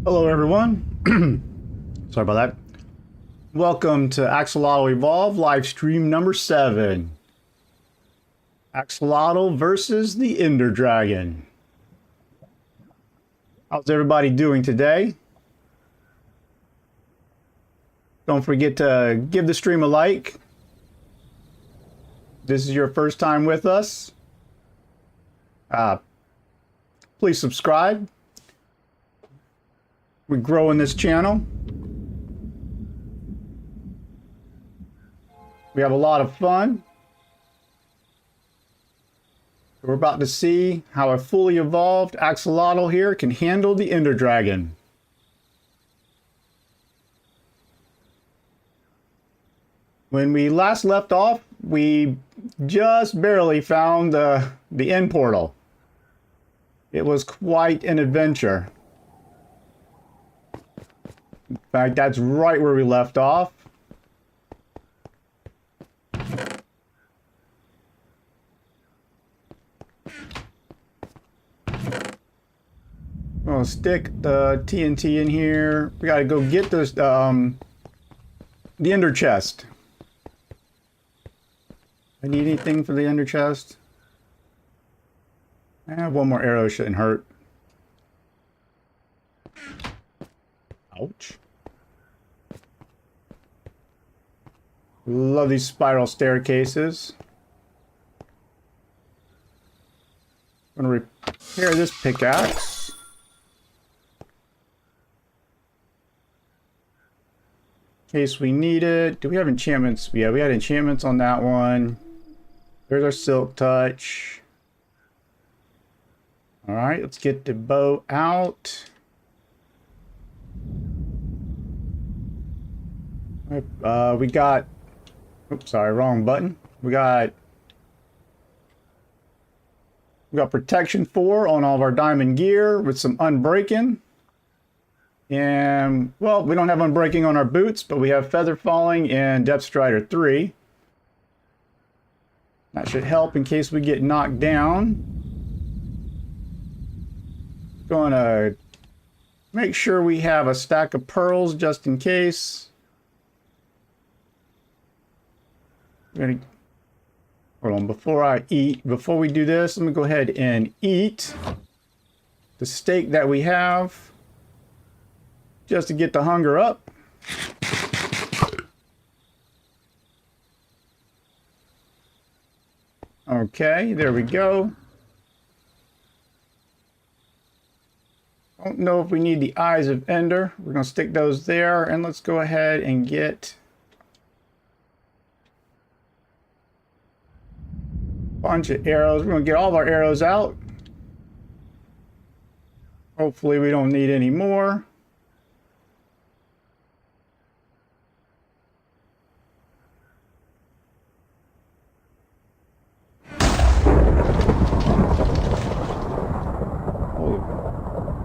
Hello everyone. Sorry about that. Welcome to Axolotl Evolve live stream number 7. Axolotl versus the Ender Dragon. How's everybody doing today? Don't forget to give the stream a like. This is your first time with us. Please subscribe. We're growing this channel. We have a lot of fun. We're about to see how a fully evolved axolotl here can handle the Ender Dragon. When we last left off, we just barely found the end portal. It was quite an adventure. In fact, that's right where we left off. I'll stick the TNT in here. We gotta go get this, the ender chest. I need anything for the ender chest? One more arrow shouldn't hurt. Ouch. Love these spiral staircases. I'm gonna repair this pickaxe. In case we need it. Do we have enchantments? Yeah, we had enchantments on that one. There's our silk touch. Alright, let's get the bow out. We got... Oops, sorry, wrong button. We got protection 4 on all of our diamond gear with some unbreaking. And, well, we don't have unbreaking on our boots, but we have feather falling and depth strider 3. That should help in case we get knocked down. Gonna make sure we have a stack of pearls just in case. Hold on, before we do this, let me go ahead and eat the steak that we have just to get the hunger up. Okay, there we go. Don't know if we need the eyes of Ender. We're going to stick those there, and let's go ahead and get bunch of arrows. We're going to get all of our arrows out. Hopefully we don't need any more.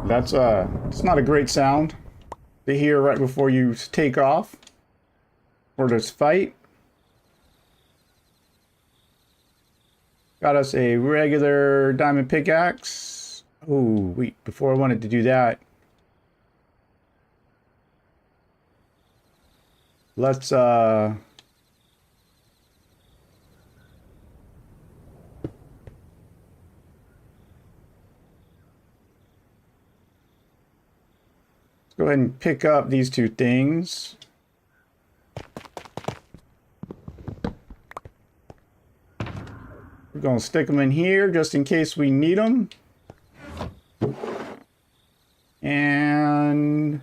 It's not a great sound to hear right before you take off for this fight. Got us a regular diamond pickaxe. Oh, wait, before I wanted to do that, let's go ahead and pick up these two things. We're going to stick them in here just in case we need them. And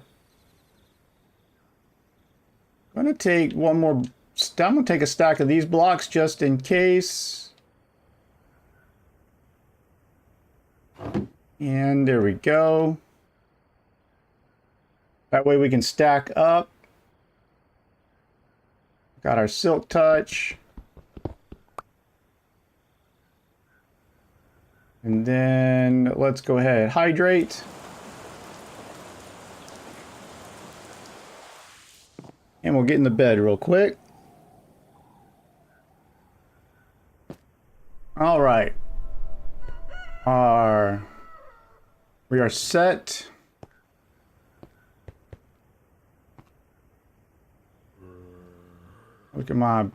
I'm going to take one more. I'm going to take a stack of these blocks just in case. And there we go. That way we can stack up. Got our silk touch. And then let's go ahead, hydrate. And we'll get in the bed real quick. All right. We are set. Look at my...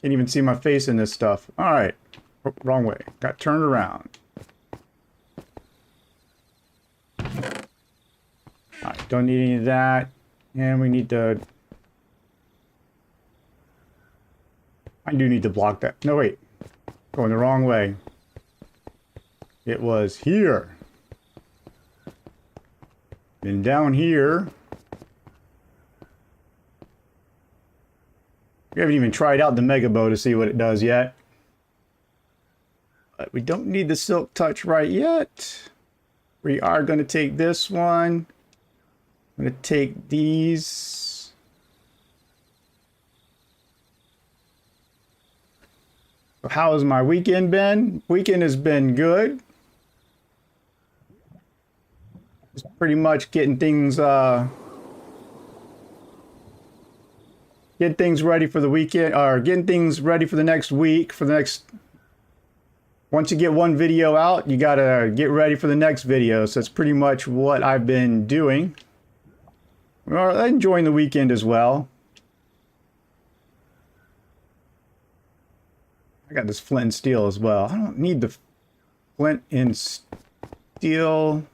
Can't even see my face in this stuff. All right. Oh, wrong way. Got turned around. All right. Don't need any of that. And we need to... I do need to block that. No, wait. Going the wrong way. It was here. Then down here... We haven't even tried out the Mega Bow to see what it does yet. But we don't need the Silk Touch right yet. We are going to take this one. I'm going to take these. So how has my weekend been? Weekend has been good. Just pretty much getting things... Get things ready for the weekend, or getting things ready for the next week, once you get one video out, you gotta get ready for the next video. So that's pretty much what I've been doing. Well, enjoying the weekend as well. I got this flint and steel as well. I don't need the flint and steel.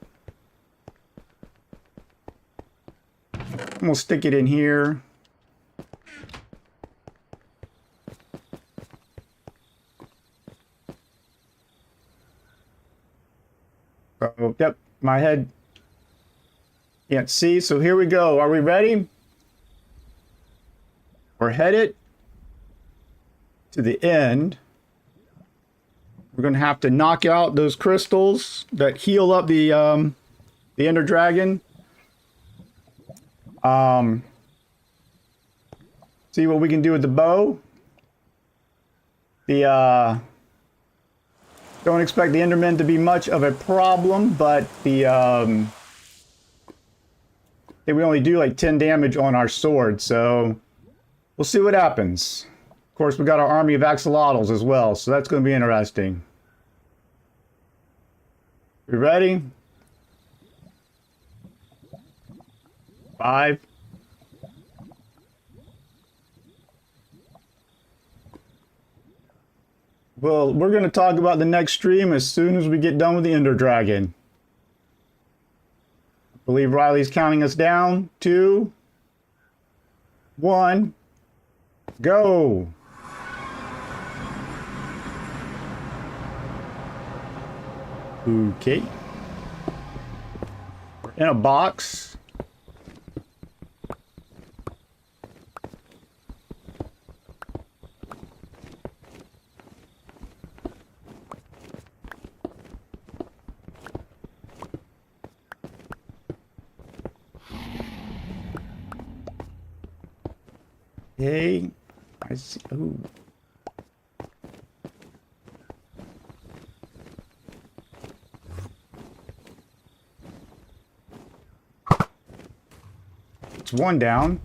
I'm gonna stick it in here. Oh, yep, my head can't see, so here we go. Are we ready? We're headed to the end. We're going to have to knock out those crystals that heal up the Ender Dragon. See what we can do with the bow. Don't expect the Endermen to be much of a problem, but they only do like 10 damage on our sword, so we'll see what happens. Of course, we got our army of Axolotls as well, so that's going to be interesting. You ready? 5. Well, we're going to talk about the next stream as soon as we get done with the Ender Dragon. I believe Riley's counting us down. 2, 1, go! Okay. We're in a box. Hey, I see. Oh. It's one down.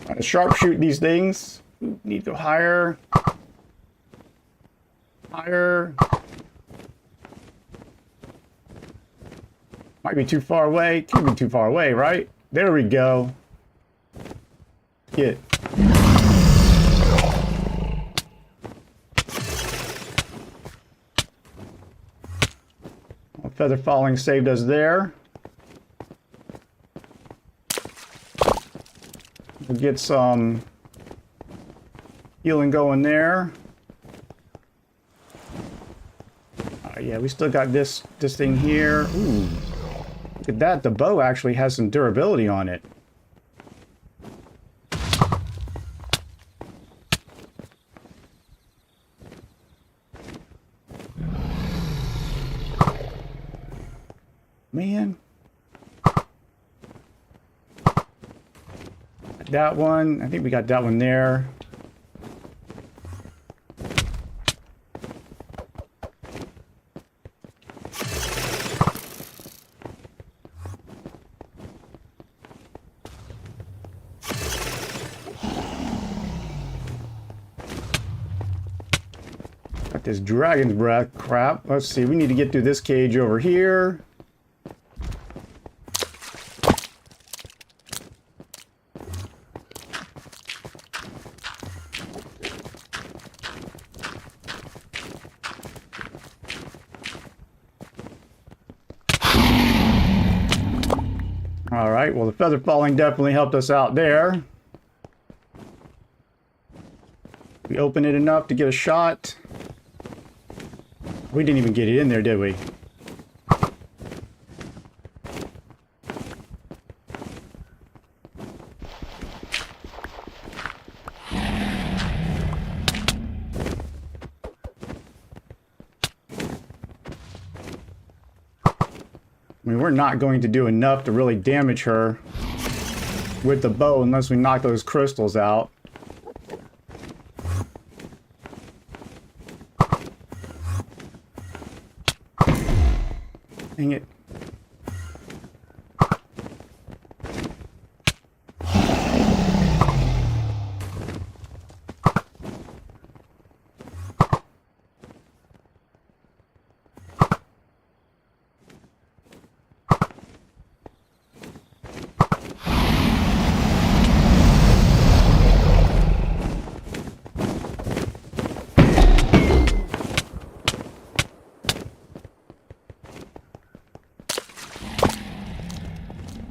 Trying to sharpshoot these things. Need to go higher. Higher. Might be too far away. Can't be too far away, right? There we go. Get. Well, feather falling saved us there. We'll get some healing going there. Yeah, we still got this thing here. Ooh, look at that. The bow actually has some durability on it. Man. That one. I think we got that one there. Got this dragon's breath crap. Let's see. We need to get through this cage over here. Alright, well the feather falling definitely helped us out there. We opened it enough to get a shot. We didn't even get it in there, did we? I mean, we're not going to do enough to really damage her with the bow unless we knock those crystals out. Dang it.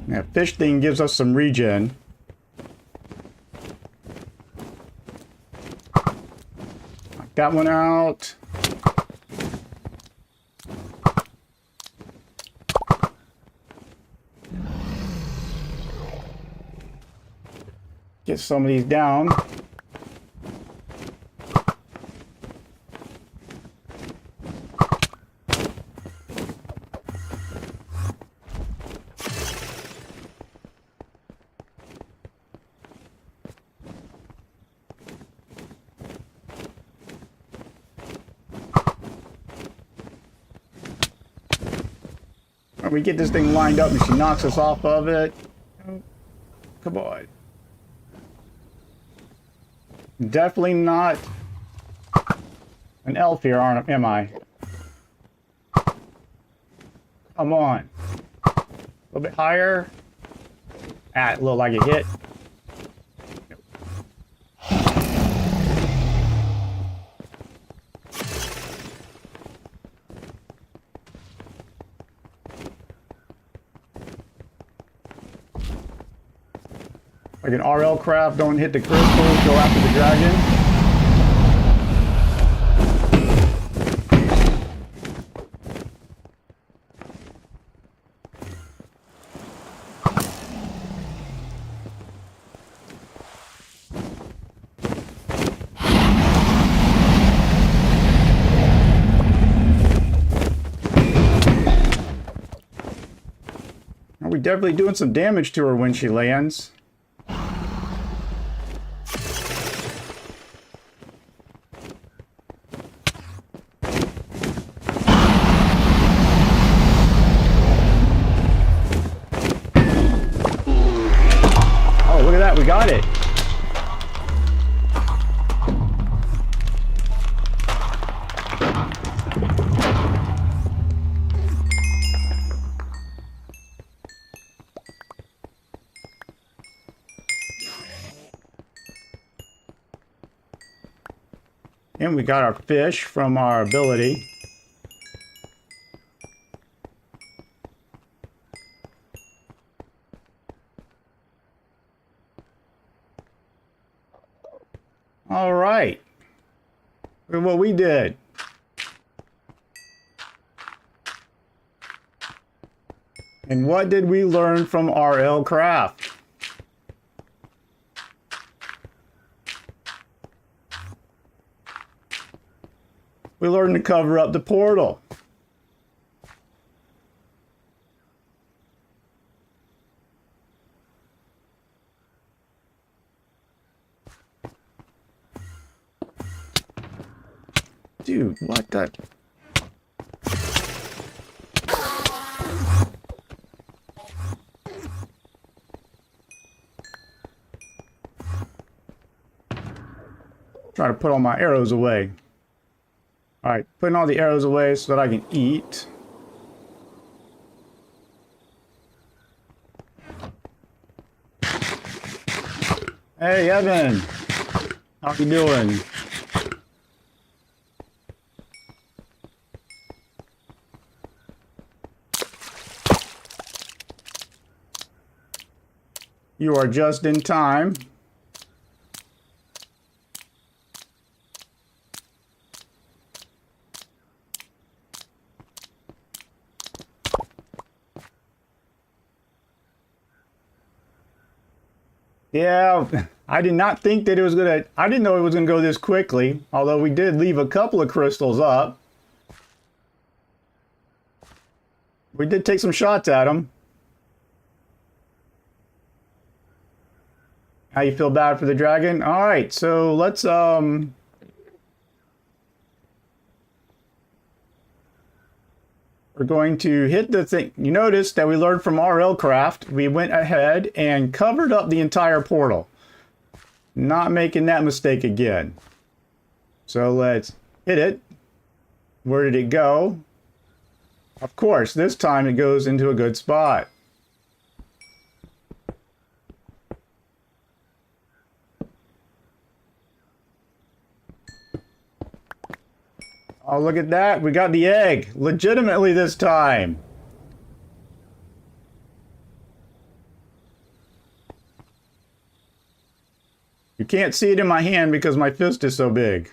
Yeah, fish thing gives us some regen. Knock that one out. Get some of these down. We get this thing lined up and she knocks us off of it. Come on. Definitely not an elf here, am I? Come on. A little bit higher. Ah, it looked like it hit. Like an RL craft, don't hit the crystals, go after the dragon. We're definitely doing some damage to her when she lands. We got it. And we got our fish from our ability. All right. Look at what we did. And what did we learn from RL Craft? We learned to cover up the portal. Dude, what the... Try to put all my arrows away. Alright, putting all the arrows away so that I can eat. Hey, Evan! How you doing? You are just in time. Yeah, I did not think that it was gonna, I didn't know it was gonna go this quickly, although we did leave a couple of crystals up. We did take some shots at them. How you feel bad for the dragon? All right, so let's we're going to hit the thing. You notice that we learned from RL Craft. We went ahead and covered up the entire portal. Not making that mistake again. So let's hit it. Where did it go? Of course, this time it goes into a good spot. Oh, look at that. We got the egg. Legitimately this time. You can't see it in my hand because my fist is so big.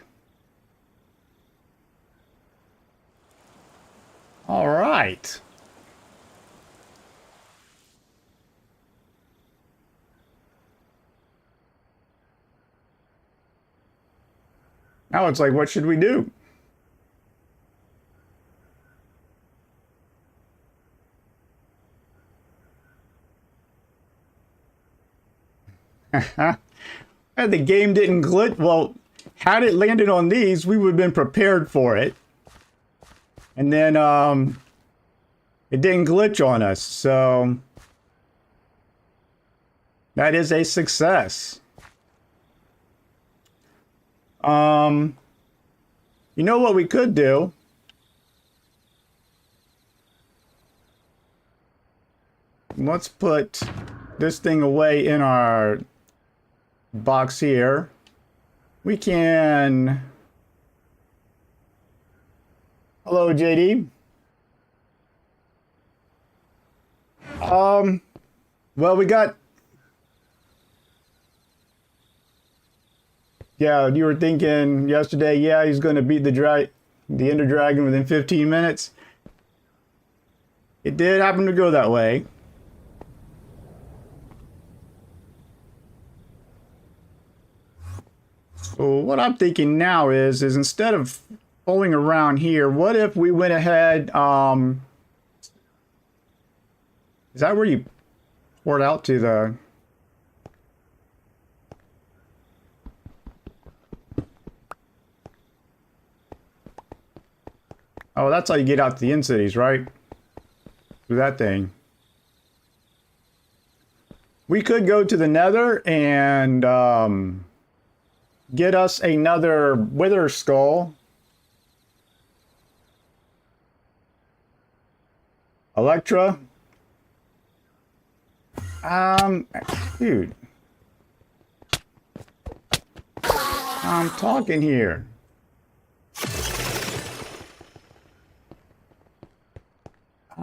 All right. Now it's like, what should we do? The game didn't glitch. Well, had it landed on these, we would have been prepared for it. And then it didn't glitch on us, so that is a success. You know what we could do? Let's put this thing away in our box here. We can... Hello, JD. Well, we got... Yeah, you were thinking yesterday, yeah, he's going to beat the Ender Dragon within 15 minutes. It did happen to go that way. So what I'm thinking now is instead of fooling around here, what if we went ahead, is that where you pour it out to the... Oh, that's how you get out to the in-cities, right? Through that thing. We could go to the Nether and get us another Wither Skull. Electra. Dude. I'm talking here.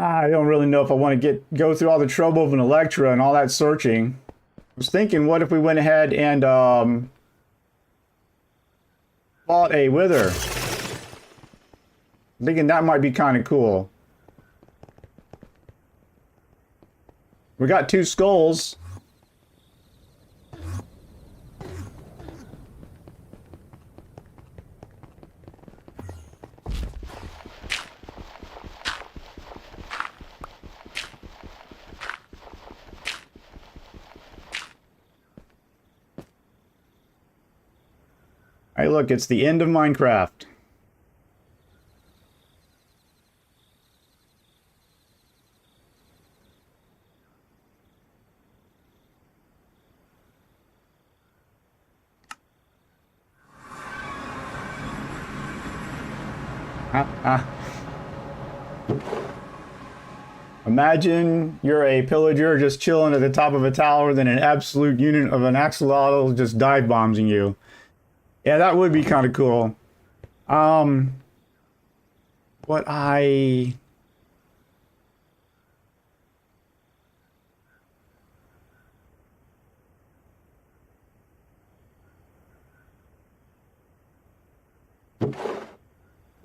I don't really know if I want to go through all the trouble of an Electra and all that searching. I was thinking, what if we went ahead and bought a Wither? I'm thinking that might be kind of cool. We got 2 skulls. Hey, look, it's the end of Minecraft. Imagine you're a pillager just chilling at the top of a tower, then an absolute unit of an axolotl just dive bombing you. Yeah, that would be kind of cool. What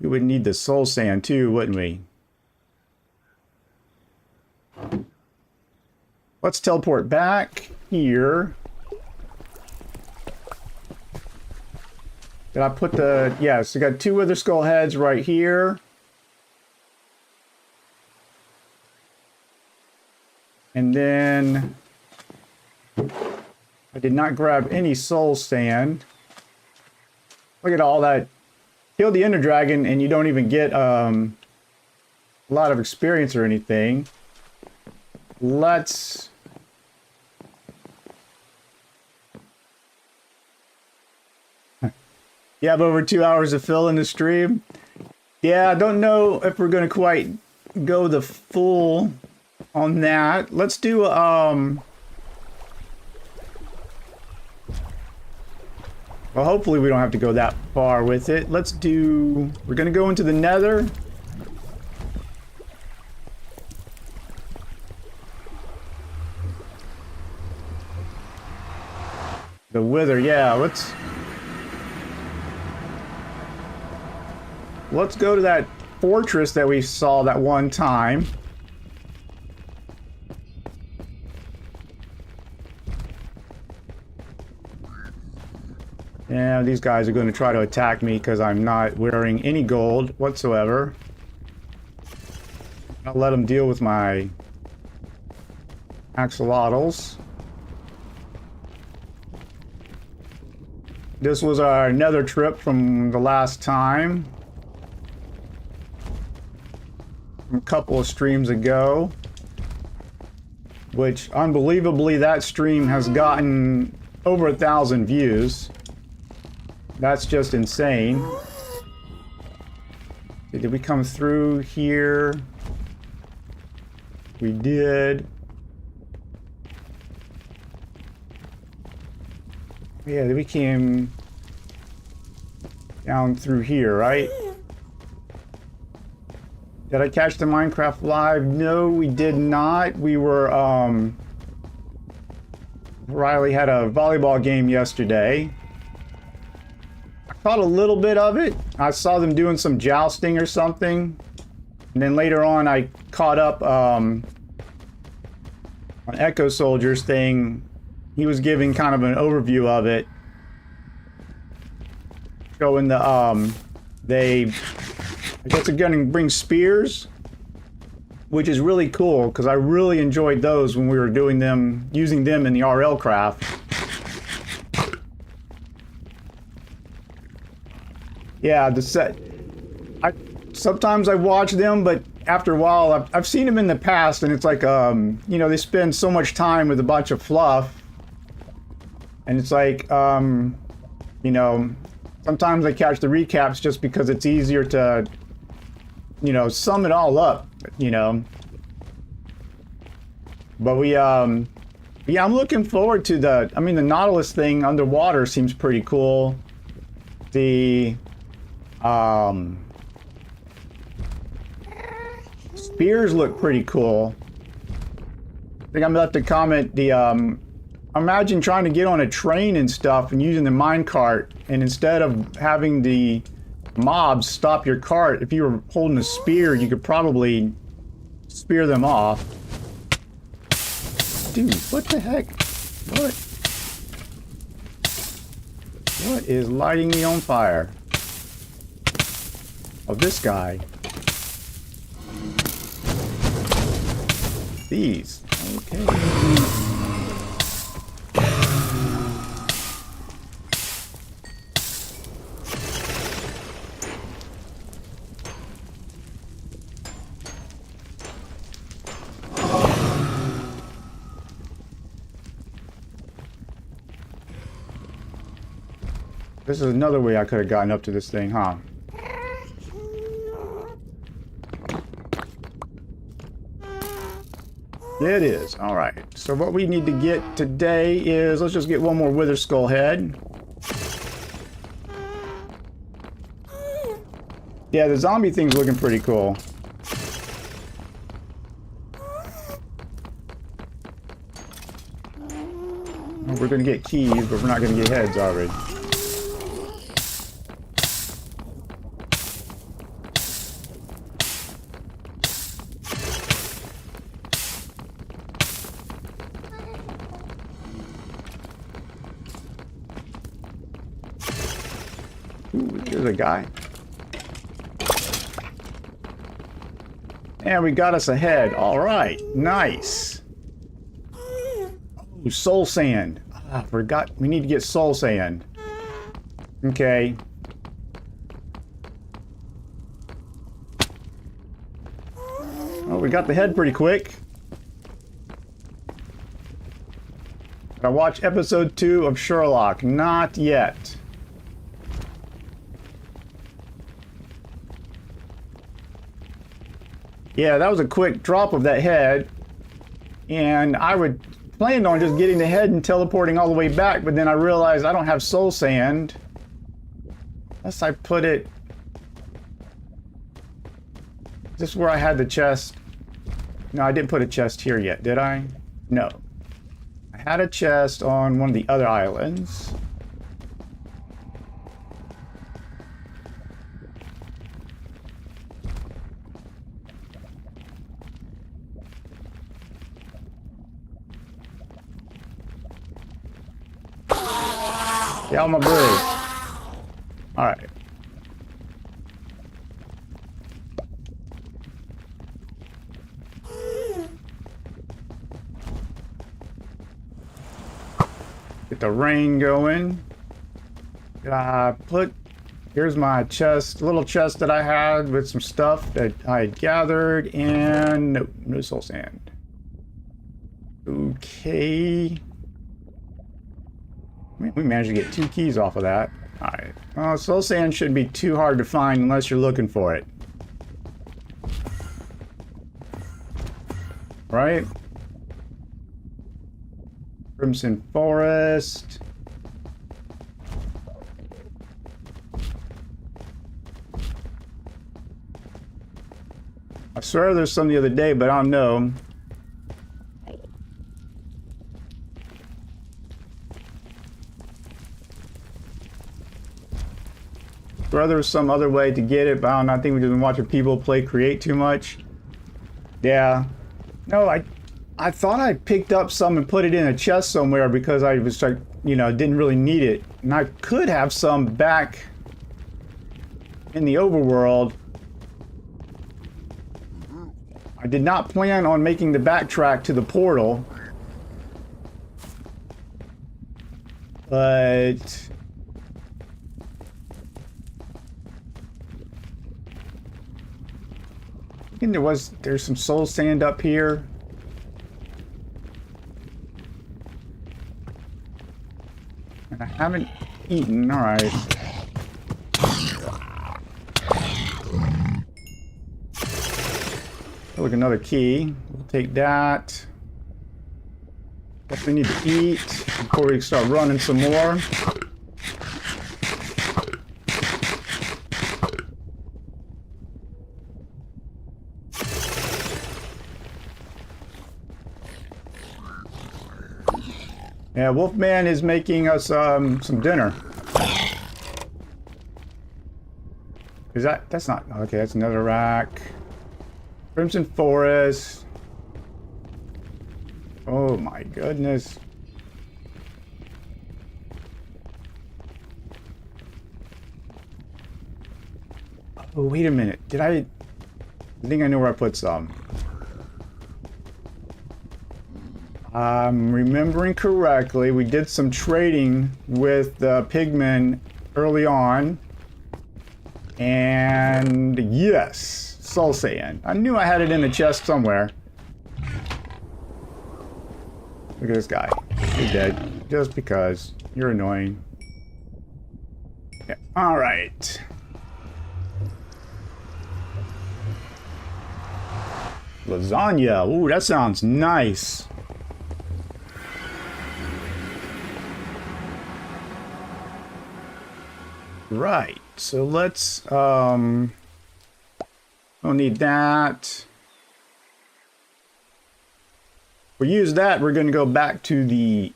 we would need the soul sand too, wouldn't we? Let's teleport back here. Did I put the... Yes, we got 2 Wither Skull heads right here. And then... I did not grab any soul sand. Look at all that. Kill the Ender Dragon and you don't even get a lot of experience or anything. Let's... You have over 2 hours to fill in the stream. Yeah, I don't know if we're going to quite go the full on that. Let's do, well, hopefully we don't have to go that far with it. Let's do... We're going to go into the Nether. The Wither, yeah, Let's go to that fortress that we saw that one time. Yeah, these guys are going to try to attack me because I'm not wearing any gold whatsoever. I'll let them deal with my axolotls. This was our nether trip from the last time. A couple of streams ago, which unbelievably that stream has gotten over 1,000 views. That's just insane. Did we come through here? We did. Yeah, we came down through here, right? Did I catch the Minecraft live? No, we did not. We were, Riley had a volleyball game yesterday. I caught a little bit of it. I saw them doing some jousting or something. And then later on, I caught up, on Echo Soldier's thing. He was giving kind of an overview of it. Showing the, I guess they're going to bring spears, which is really cool because I really enjoyed those when we were doing them, using them in the RL craft. Yeah, the set. Sometimes I watch them, but after a while, I've seen them in the past, and it's like, you know, they spend so much time with a bunch of fluff, and it's like, you know, sometimes I catch the recaps just because it's easier to, you know, sum it all up, you know. But we, yeah, I'm looking forward to the, I mean, the Nautilus thing underwater seems pretty cool. The, spears look pretty cool. I think I'm left to comment the imagine trying to get on a train and stuff and using the minecart, and instead of having the mobs stop your cart, if you were holding a spear, you could probably spear them off. Dude, what the heck? What is lighting me on fire? Oh, this guy. These. Okay. This is another way I could have gotten up to this thing, huh? It is. All right. So what we need to get today is, let's just get one more wither skull head. Yeah, the zombie thing's looking pretty cool. We're going to get keys, but we're not going to get heads already. Ooh, there's a guy. And we got us a head. All right, nice. Ooh, soul sand. I forgot. We need to get soul sand. Okay. Oh, we got the head pretty quick. I watched episode 2 of Sherlock. Not yet. Yeah, that was a quick drop of that head. And I would planned on just getting the head and teleporting all the way back, but then I realized I don't have soul sand. Unless I put it... Is this where I had the chest? No, I didn't put a chest here yet, did I? No. I had a chest on one of the other islands. Get out my bridge. Alright. Get the rain going. Here's my chest, little chest that I had with some stuff that I had gathered, and no soul sand. Okay. We managed to get 2 keys off of that. Alright. Well, soul sand shouldn't be too hard to find unless you're looking for it. Right? Crimson Forest. I swear there's some the other day, but I don't know. Or there was some other way to get it, but I don't know. I think we've just been watching people play Create too much. Yeah. No, I thought I picked up some and put it in a chest somewhere because I was like, you know, didn't really need it. And I could have some back in the overworld. I did not plan on making the backtrack to the portal. But... I think there's some soul sand up here. And I haven't eaten, alright. Look, another key. We'll take that. Guess we need to eat before we start running some more. Yeah, Wolfman is making us some dinner. Is that's not okay, that's another rack. Crimson Forest. Oh my goodness. Oh, wait a minute. I think I know where I put some. I'm remembering correctly, we did some trading with the pigmen early on. And yes, Soul Saiyan. I knew I had it in the chest somewhere. Look at this guy. He's dead. Just because. You're annoying. Yeah. Alright. Lasagna. Ooh, that sounds nice. Right. So let's, we'll need that. We use that, we're going to go back to the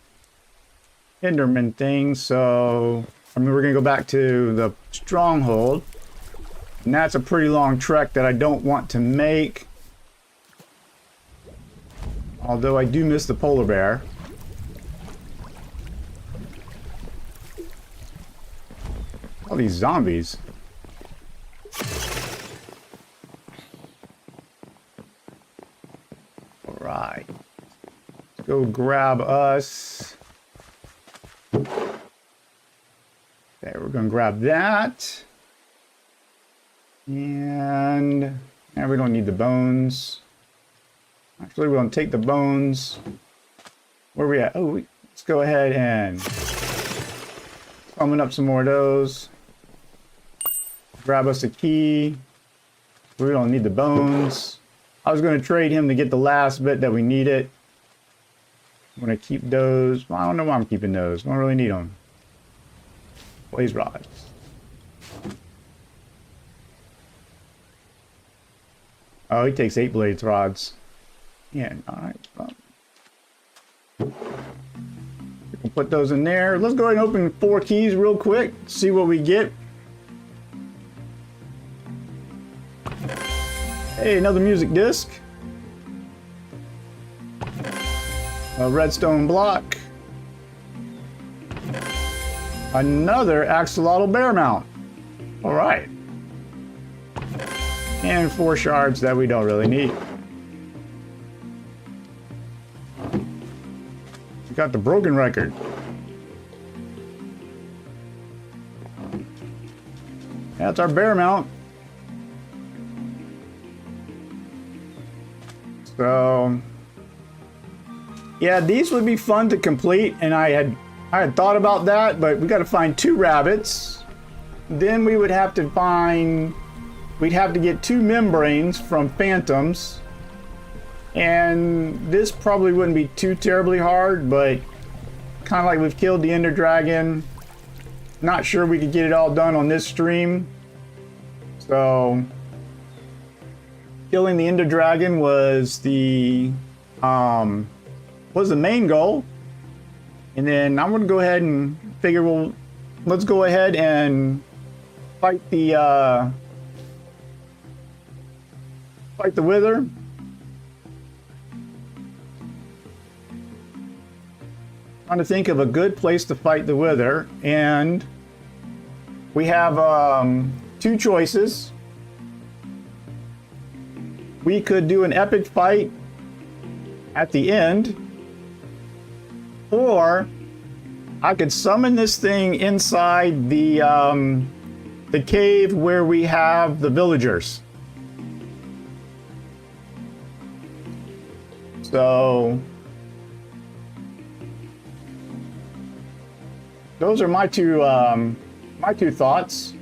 Enderman thing. So, I mean, we're going to go back to the stronghold. And that's a pretty long trek that I don't want to make. Although I do miss the polar bear. All these zombies. All right. Let's go grab us. Okay, we're going to grab that. And we don't need the bones. Actually, we're going to take the bones. Where are we at? Oh, let's go ahead and summon up some more of those. Grab us a key. We don't need the bones. I was going to trade him to get the last bit that we needed. I'm going to keep those. Well, I don't know why I'm keeping those. Don't really need them. Blaze rods. Oh, he takes 8 blaze rods. Yeah, alright. Well, we can put those in there. Let's go ahead and open 4 keys real quick. See what we get. Hey, another music disc. A redstone block. Another axolotl bear mount. Alright. And 4 shards that we don't really need. We got the broken record. That's our bear mount. So, yeah, these would be fun to complete, and I had thought about that, but we got to find 2 rabbits. Then we would have to find, we'd have to get 2 membranes from phantoms, and this probably wouldn't be too terribly hard, but kind of like we've killed the Ender Dragon. Not sure we could get it all done on this stream, so. Killing the Ender Dragon was the main goal, and then I'm gonna go ahead and figure let's go ahead and fight the Wither. Trying to think of a good place to fight the Wither, and we have 2 choices. We could do an epic fight at the end, or I could summon this thing inside the cave where we have the villagers. So those are my two thoughts.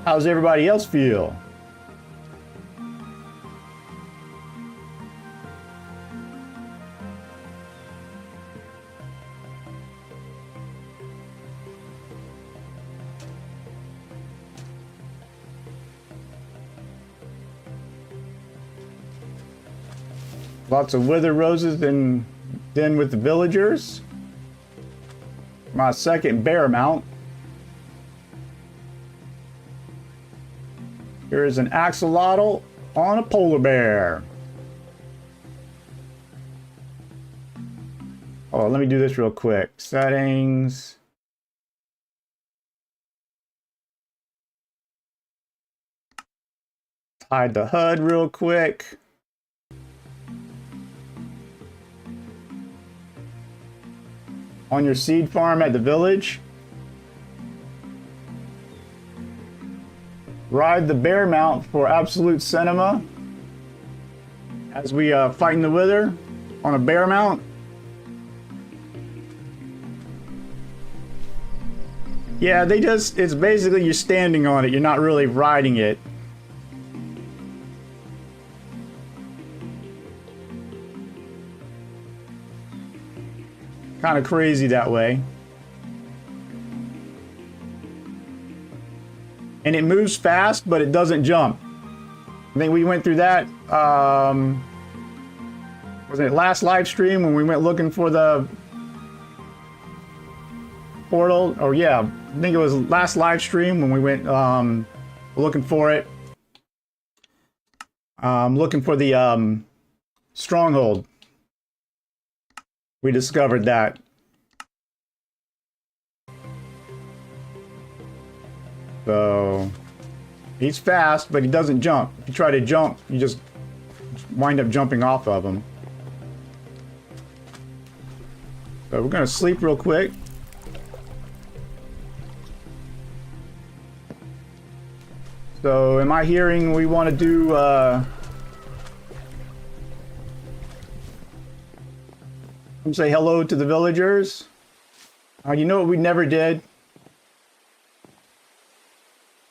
How's everybody else feel? Lots of wither roses then with the villagers. My second bear mount. Here is an axolotl on a polar bear. Oh, let me do this real quick. Settings. Hide the HUD real quick. On your seed farm at the village. Ride the bear mount for absolute cinema. As we fighting the wither on a bear mount. Yeah, it's basically you're standing on it. You're not really riding it. Kind of crazy that way. And it moves fast, but it doesn't jump. I think we went through that, was it last live stream when we went looking for the portal? Oh yeah, I think it was last live stream when we went looking for it. Looking for the stronghold. We discovered that. So he's fast, but he doesn't jump. If you try to jump, you just wind up jumping off of him. So we're gonna sleep real quick. So am I hearing we want to do say hello to the villagers? You know what we never did?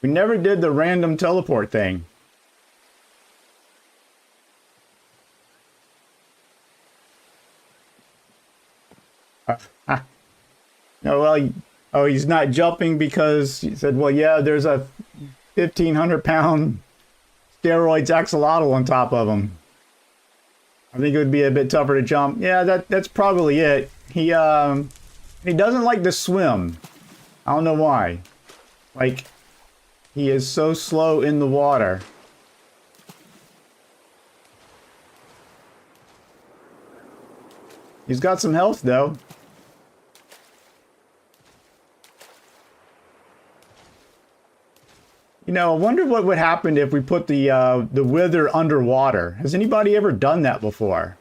We never did the random teleport thing. No, well, oh, he's not jumping because he said, well, yeah, there's a 1,500-pound steroids axolotl on top of him. I think it would be a bit tougher to jump. Yeah, that's probably it. He doesn't like to swim. I don't know why. Like, he is so slow in the water. He's got some health though. You know, I wonder what would happen if we put the wither underwater. Has anybody ever done that before?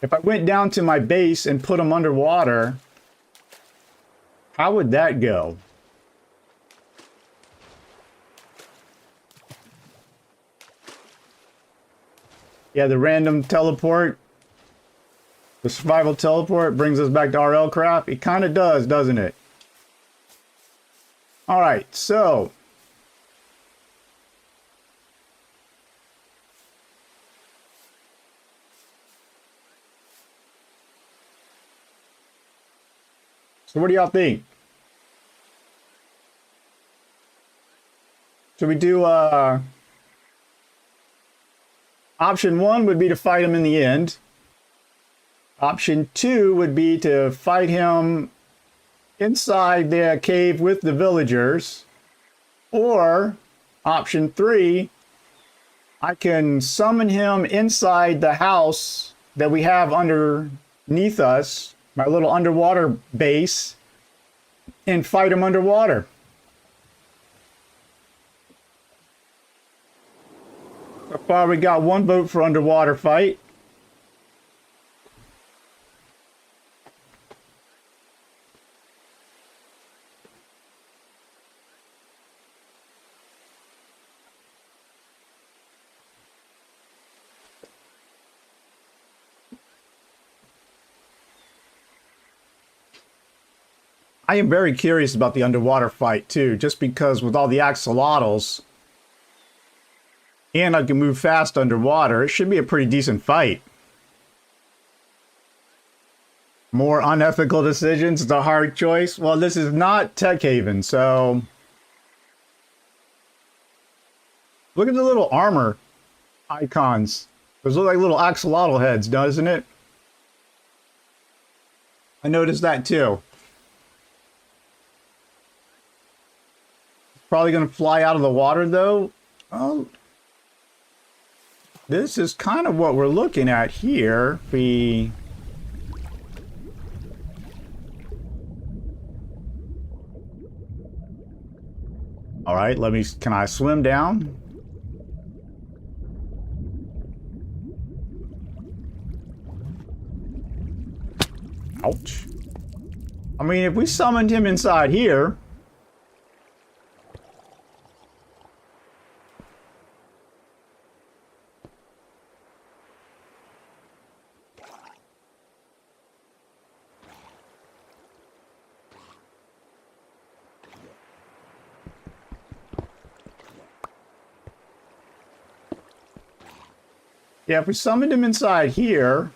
If I went down to my base and put them underwater, how would that go? Yeah, the random teleport, the survival teleport brings us back to RL craft. It kind of does, doesn't it? All right, so what do y'all think? Should we do option 1 would be to fight him in the end. Option 2 would be to fight him inside the cave with the villagers. Or option 3, I can summon him inside the house that we have underneath us, my little underwater base, and fight him underwater. So far we got 1 vote for underwater fight. I am very curious about the underwater fight too, just because with all the axolotls, and I can move fast underwater, it should be a pretty decent fight. More unethical decisions, it's a hard choice. Well, this is not Tech Haven, so look at the little armor icons. Those look like little axolotl heads, doesn't it? I noticed that too. Probably going to fly out of the water though. Well, this is kind of what we're looking at here. All right, can I swim down? Ouch. I mean, if we summoned him inside here. Yeah, if we summoned him inside here,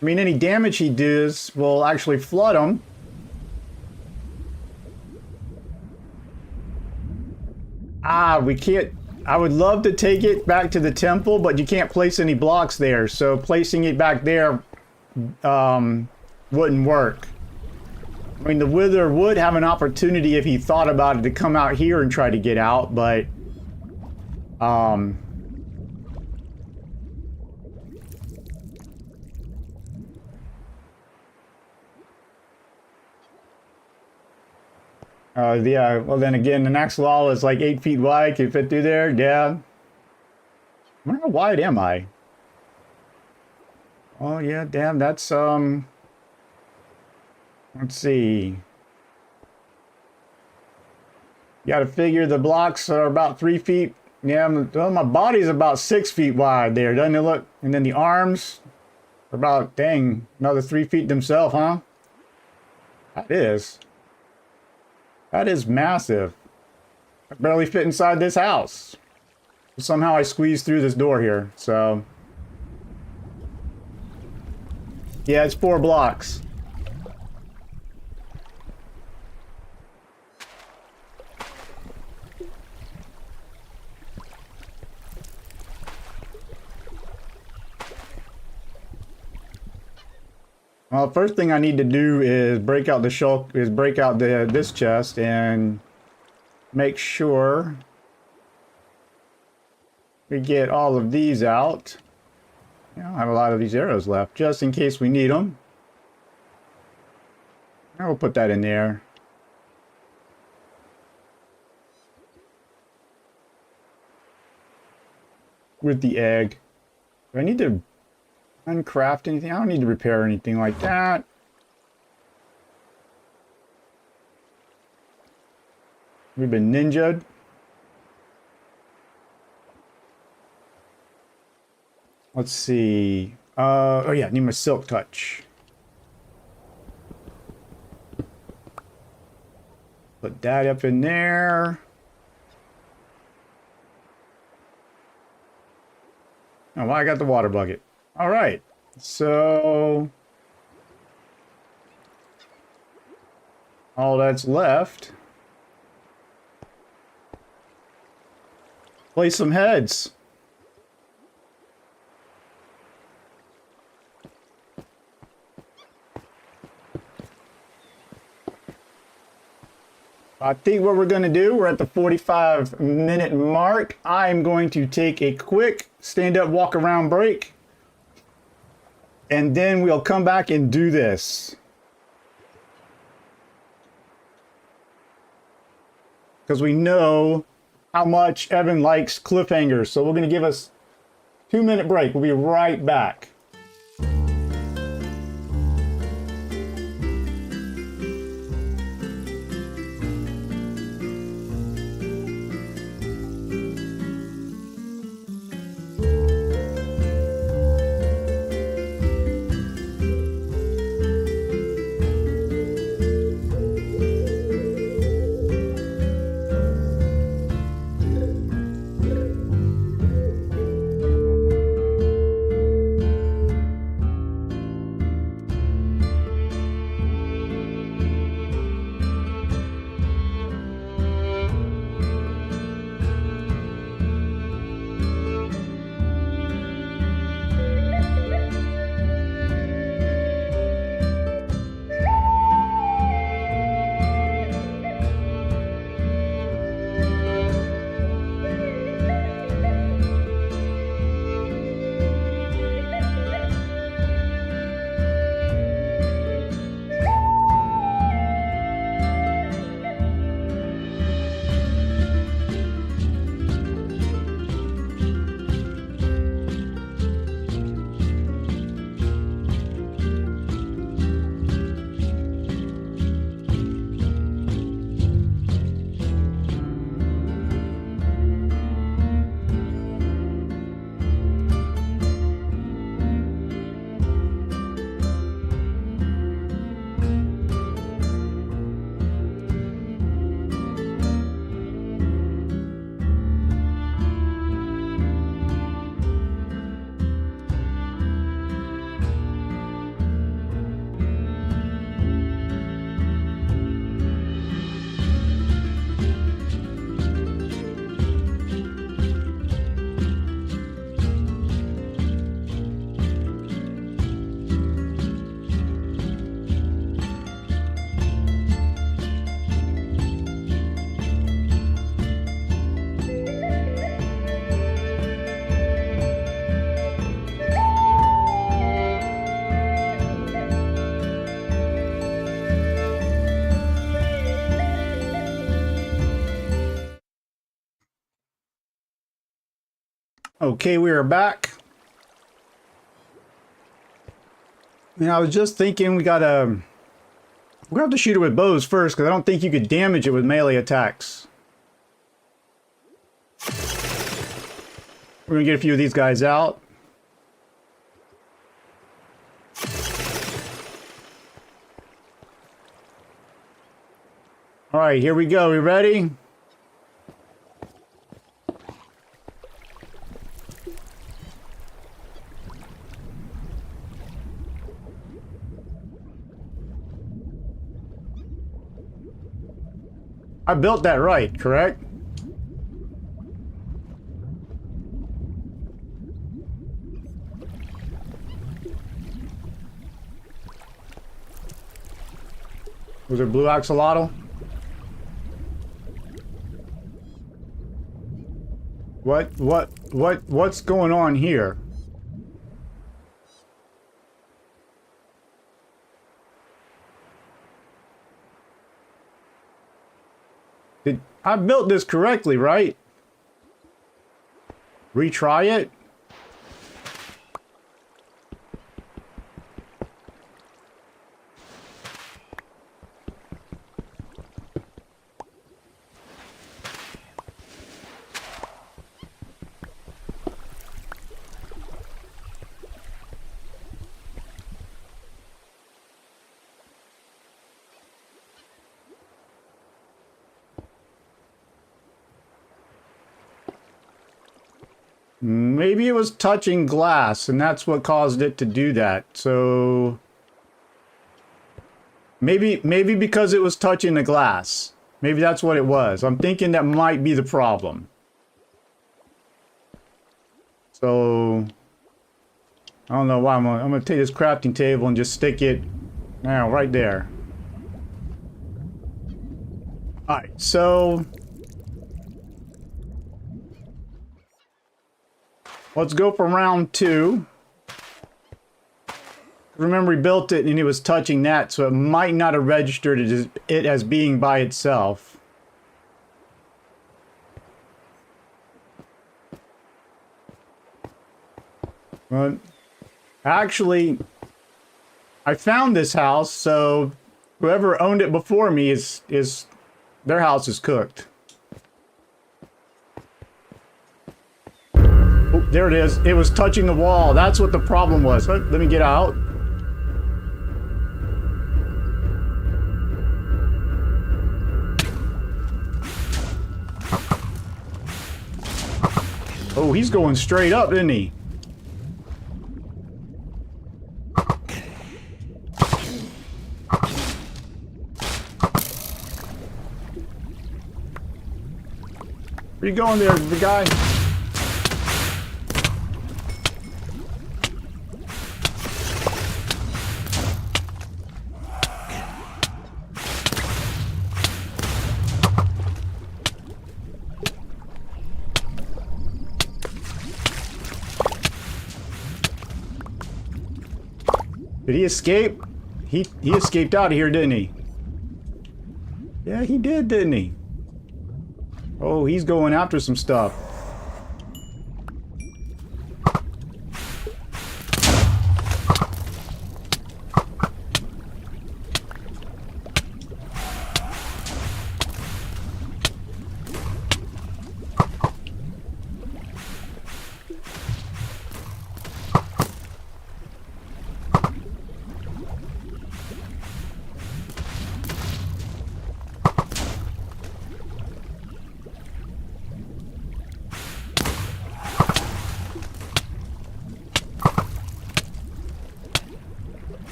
I mean, any damage he does will actually flood him. We can't. I would love to take it back to the temple, but you can't place any blocks there. So placing it back there wouldn't work. I mean, the Wither would have an opportunity if he thought about it to come out here and try to get out, but yeah, well then again, an axolotl is like 8 feet wide. Can it fit through there? Yeah. I wonder how wide am I? Oh yeah, damn, that's let's see. You gotta figure the blocks are about 3 feet. Yeah, well, my body's about 6 feet wide there, doesn't it look? And then the arms are about, dang, another 3 feet themselves, huh? That is. That is massive. I barely fit inside this house. Somehow I squeezed through this door here, so. Yeah, it's 4 blocks. Well, first thing I need to do is break out this chest and make sure we get all of these out. I don't have a lot of these arrows left, just in case we need them. I will put that in there. With the egg. Do I need to uncraft anything? I don't need to repair anything like that. We've been ninja'd. Let's see. Oh yeah, I need my silk touch. Put that up in there. Oh, well, I got the water bucket. All right, so all that's left. Place some heads. I think what we're going to do, we're at the 45-minute mark. I'm going to take a quick stand-up, walk-around break. And then we'll come back and do this. Because we know how much Evan likes cliffhangers. So we're going to give us a 2-minute break. We'll be right back. Okay, we are back. And I was just thinking we're gonna have to shoot it with bows first, because I don't think you could damage it with melee attacks. We're gonna get a few of these guys out. All right, here we go. We ready? I built that right, correct? Was it blue axolotl? What's going on here? I built this correctly, right? Retry it? Maybe it was touching glass, and that's what caused it to do that. So maybe because it was touching the glass. Maybe that's what it was. I'm thinking that might be the problem. So I don't know why I'm gonna take this crafting table and just stick it now right there. All right, so let's go for round 2. Remember, we built it and it was touching that, so it might not have registered it as being by itself. But actually, I found this house, so whoever owned it before me is their house is cooked. Oh, there it is. It was touching the wall. That's what the problem was. Let me get out. Oh, he's going straight up, isn't he? Where you going there, the guy? Did he escape? He escaped out of here, didn't he? Yeah, he did, didn't he? Oh, he's going after some stuff.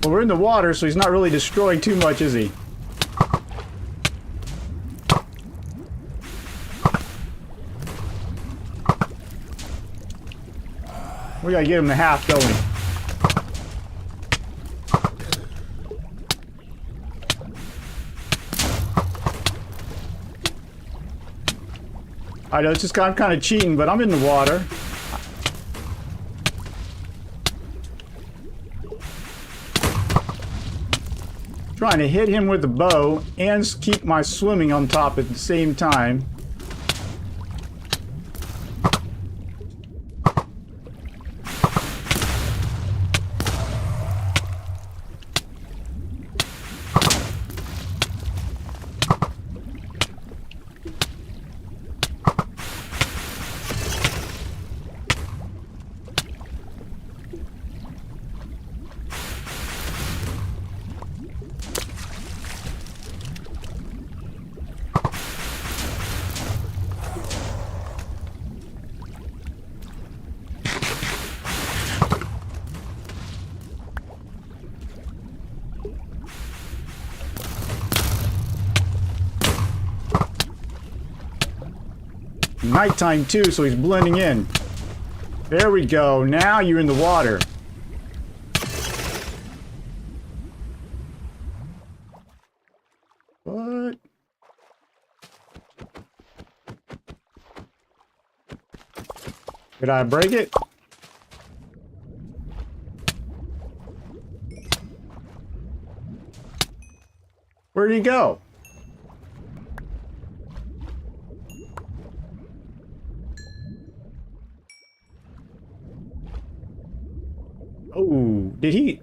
Well, we're in the water, so he's not really destroying too much, is he? We gotta get him to half, don't we? I know it's just I'm kind of cheating, but I'm in the water. Trying to hit him with the bow and keep my swimming on top at the same time. Nighttime too, so he's blending in. There we go. Now you're in the water. What? Did I break it? Where'd he go? Oh, did he?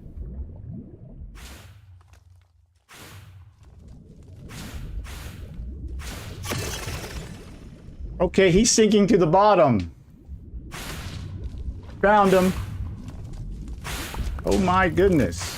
Okay, he's sinking to the bottom. Found him. Oh my goodness.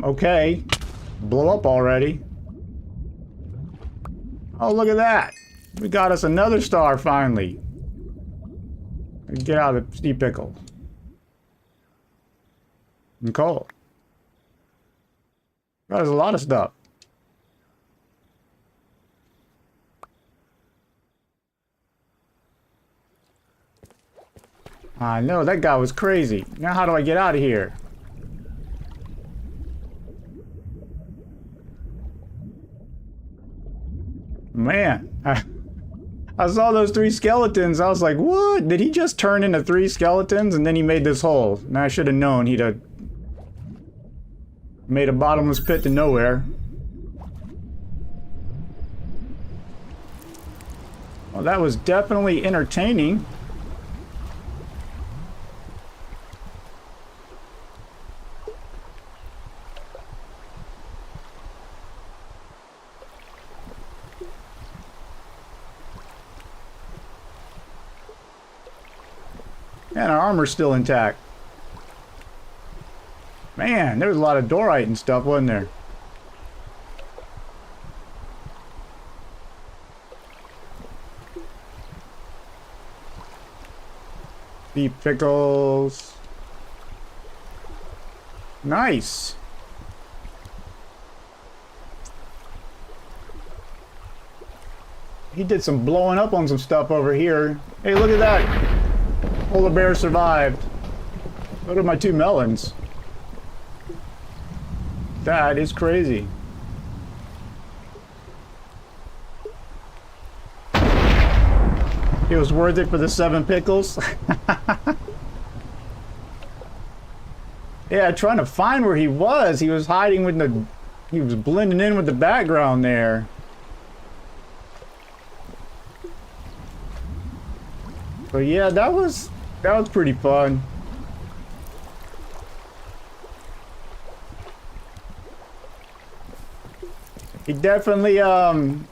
Okay. Blow up already. Oh, look at that. We got us another star finally. Get out of the steep pickle. And coal. Got us a lot of stuff. I know, that guy was crazy. Now how do I get out of here? Man, I saw those 3 skeletons. I was like, what? Did he just turn into 3 skeletons and then he made this hole? Now I should have known he'd have made a bottomless pit to nowhere. Well, that was definitely entertaining. And our armor's still intact. Man, there was a lot of dorite and stuff, wasn't there? Deep pickles. Nice. He did some blowing up on some stuff over here. Hey, look at that. Polar bear survived. So did my 2 melons. That is crazy. It was worth it for the 7 pickles. Yeah, trying to find where he was. He was hiding with the... He was blending in with the background there. But yeah, that was pretty fun. He definitely,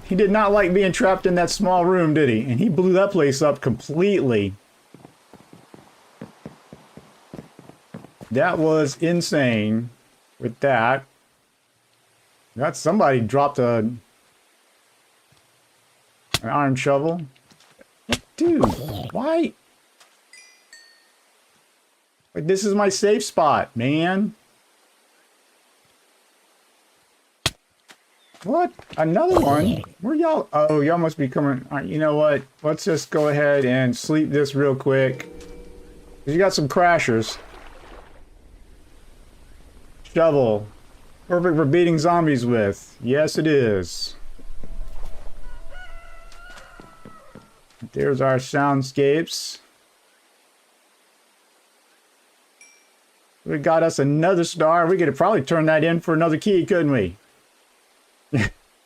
he did not like being trapped in that small room, did he? And he blew that place up completely. That was insane with that. Got somebody dropped an iron shovel. Dude, why? Like, this is my safe spot, man. What? Another one? Where y'all? Oh, y'all must be coming. All right, you know what? Let's just go ahead and sleep this real quick. You got some crashers. Shovel. Perfect for beating zombies with. Yes, it is. There's our soundscapes. We got us another star. We could probably turn that in for another key, couldn't we?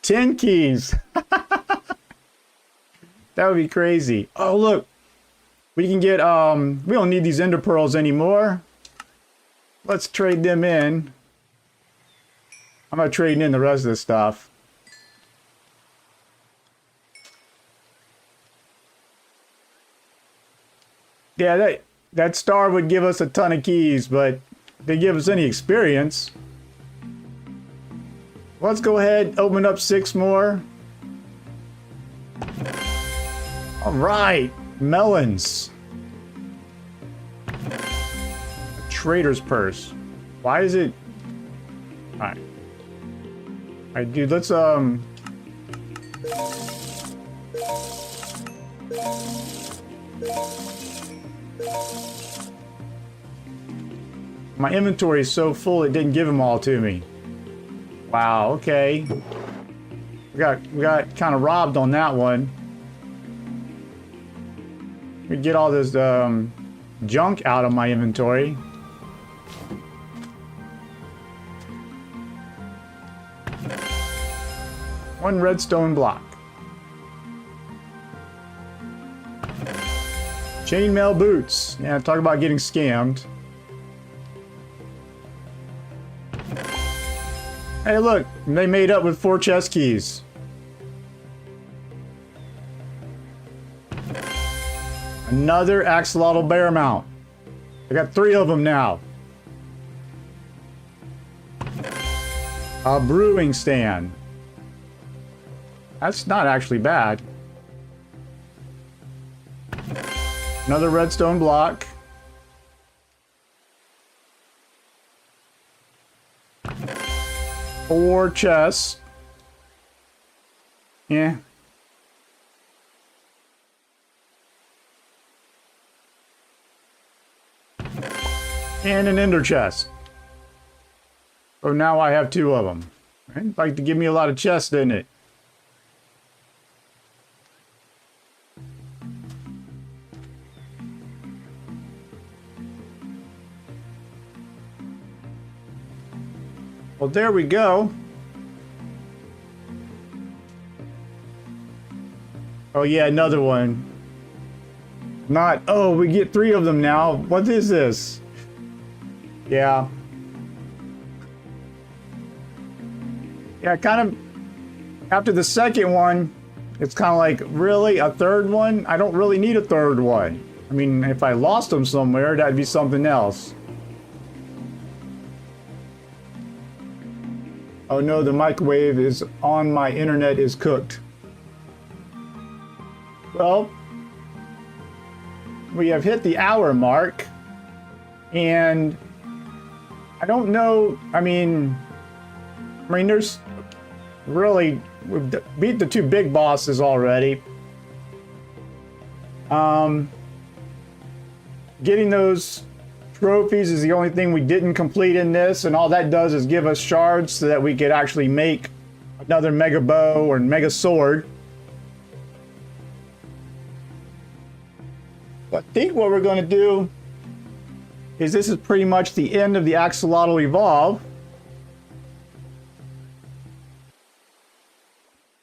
10 keys. That would be crazy. Oh, look. We can get, we don't need these ender pearls anymore. Let's trade them in. I'm not trading in the rest of this stuff. Yeah, that star would give us a ton of keys, but if they give us any experience. Let's go ahead, open up 6 more. All right, melons. A trader's purse. Why is it? All right. All right, dude, let's, my inventory is so full it didn't give them all to me. Wow, okay. We got kind of robbed on that one. We get all this junk out of my inventory. One redstone block. Chainmail boots. Yeah, talk about getting scammed. Hey, look, they made up with 4 chest keys. Another axolotl bear mount. I got 3 of them now. A brewing stand. That's not actually bad. Another redstone block. Four chests. Yeah. And an ender chest. So now I have 2 of them. It'd like to give me a lot of chests, didn't it? Well, there we go. Oh yeah, another one. Not, oh, we get 3 of them now. What is this? Yeah. Yeah, kind of, after the second one, it's kind of like, really? A third one? I don't really need a third one. I mean, if I lost them somewhere, that'd be something else. Oh no, the microwave is on, my internet is cooked. Well, we have hit the hour mark, and I don't know, I mean, there's really, we've beat the 2 big bosses already. Getting those trophies is the only thing we didn't complete in this, and all that does is give us shards so that we could actually make another mega bow or mega sword. So I think what we're going to do is, this is pretty much the end of the Axolotl Evolve.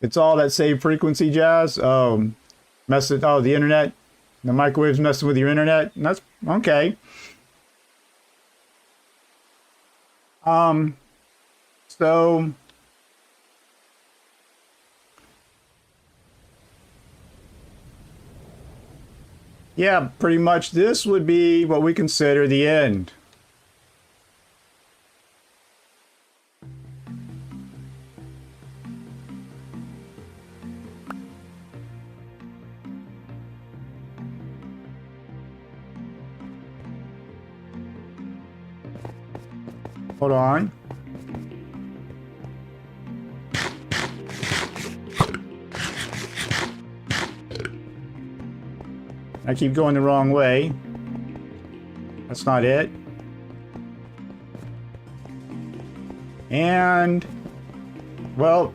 It's all that save frequency jazz. Oh, oh, the internet. The microwave's messing with your internet. That's okay. So Yeah, pretty much this would be what we consider the end. Hold on. I keep going the wrong way. That's not it. And, well,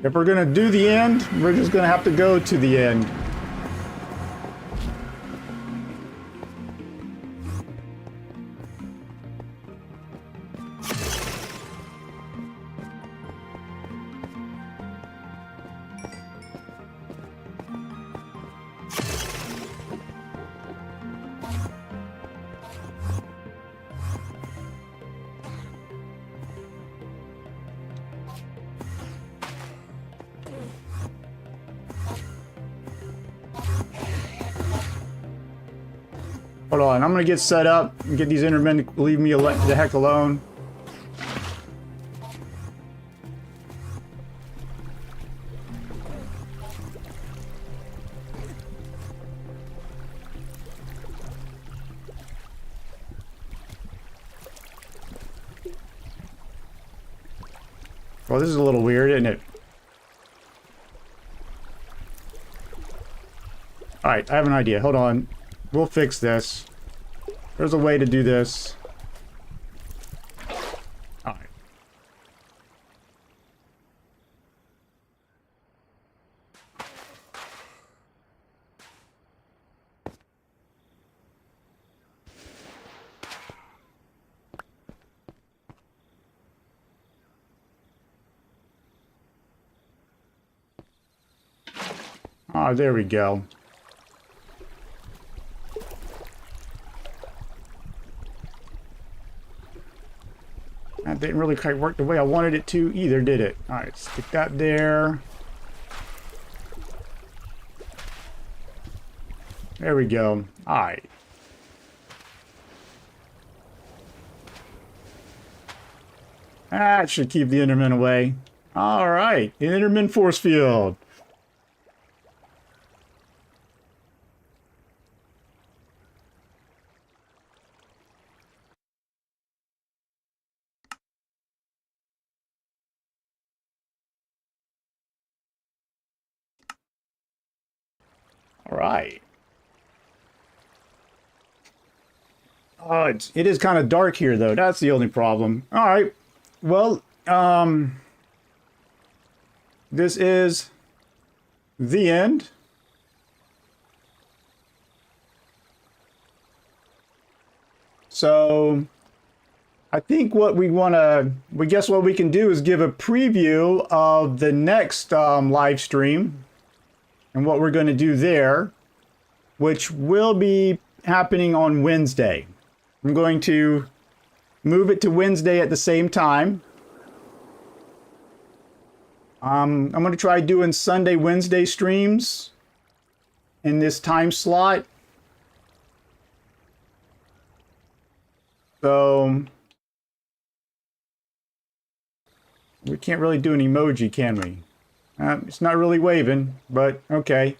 if we're going to do the end, we're just going to have to go to the end. Hold on, I'm gonna get set up and get these Endermen to leave me the heck alone. Well, this is a little weird, isn't it? Alright, I have an idea. Hold on. We'll fix this. There's a way to do this. Alright. Ah, there we go. That didn't really quite work the way I wanted it to either, did it? Alright, stick that there. There we go. Alright. That should keep the Enderman away. Alright, the Enderman force field. Alright. Oh, it is kind of dark here, though. That's the only problem. Alright. Well, this is the end. So, I think what we guess what we can do is give a preview of the next live stream and what we're going to do there, which will be happening on Wednesday. I'm going to move it to Wednesday at the same time. I'm going to try doing Sunday, Wednesday streams in this time slot. So we can't really do an emoji, can we? It's not really waving, but okay.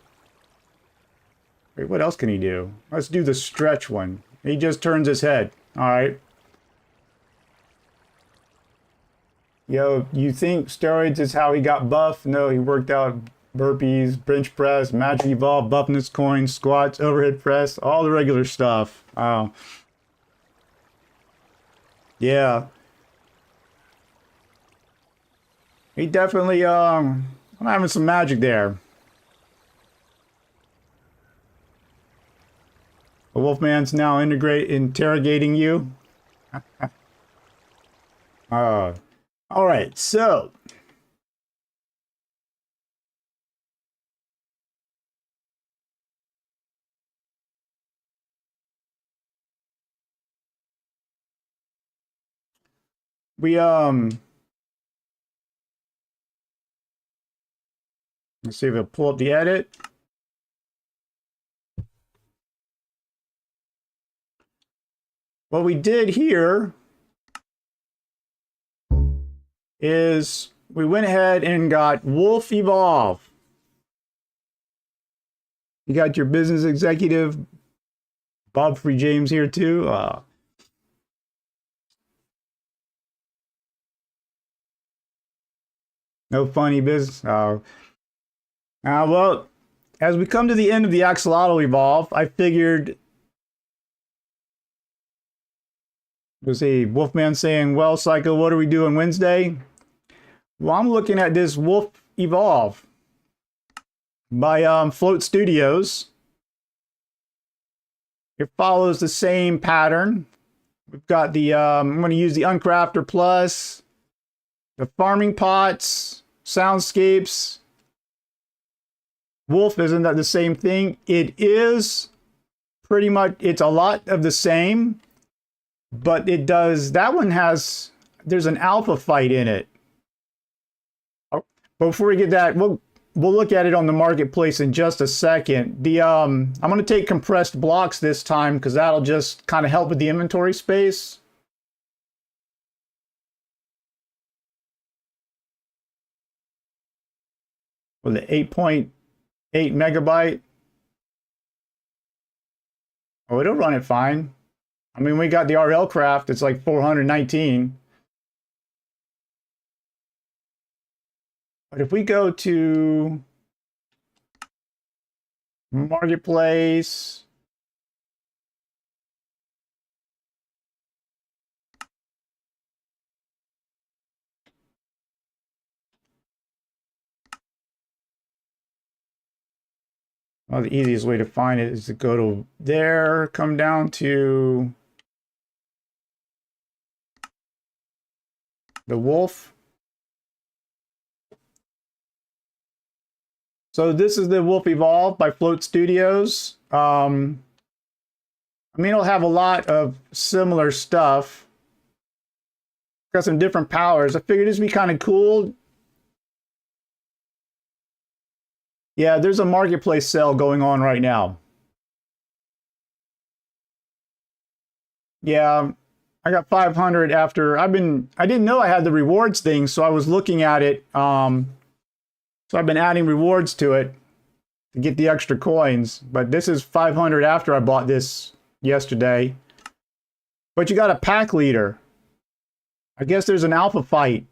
Wait, what else can he do? Let's do the stretch one. He just turns his head. All right. Yo, you think steroids is how he got buff? No, he worked out burpees, bench press, magic evolve, buffness coins, squats, overhead press, all the regular stuff. Oh. Yeah. He definitely, I'm having some magic there. The Wolfman's now interrogating you. All right, so. Let's see if it'll pull up the edit. what we did here is we went ahead and got Wolf Evolve. You got your business executive, Bob Free James here too. No funny business. Well, as we come to the end of the Axolotl Evolve, I figured there's a Wolfman saying, well, Psycho, what are we doing Wednesday? Well, I'm looking at this Wolf Evolve by Float Studios. It follows the same pattern. We've got the, I'm going to use the Uncrafter Plus, the farming pots, soundscapes. Wolf, isn't that the same thing? It is pretty much, it's a lot of the same, but it does, that one has, there's an alpha fight in it. But before we get that, we'll look at it on the marketplace in just a second. The I'm going to take compressed blocks this time because that'll just kind of help with the inventory space. With the 8.8 megabyte. Oh, it'll run it fine. I mean, we got the RL Craft. It's like 419. But if we go to marketplace, well, the easiest way to find it is to go to there, come down to the Wolf. So this is the Wolf Evolve by Float Studios. I mean, it'll have a lot of similar stuff. Got some different powers. I figured this would be kind of cool. Yeah, there's a marketplace sale going on right now. Yeah, I got 500 after I didn't know I had the rewards thing, so I was looking at it. So I've been adding rewards to it to get the extra coins, but this is 500 after I bought this yesterday. But you got a pack leader. I guess there's an alpha fight.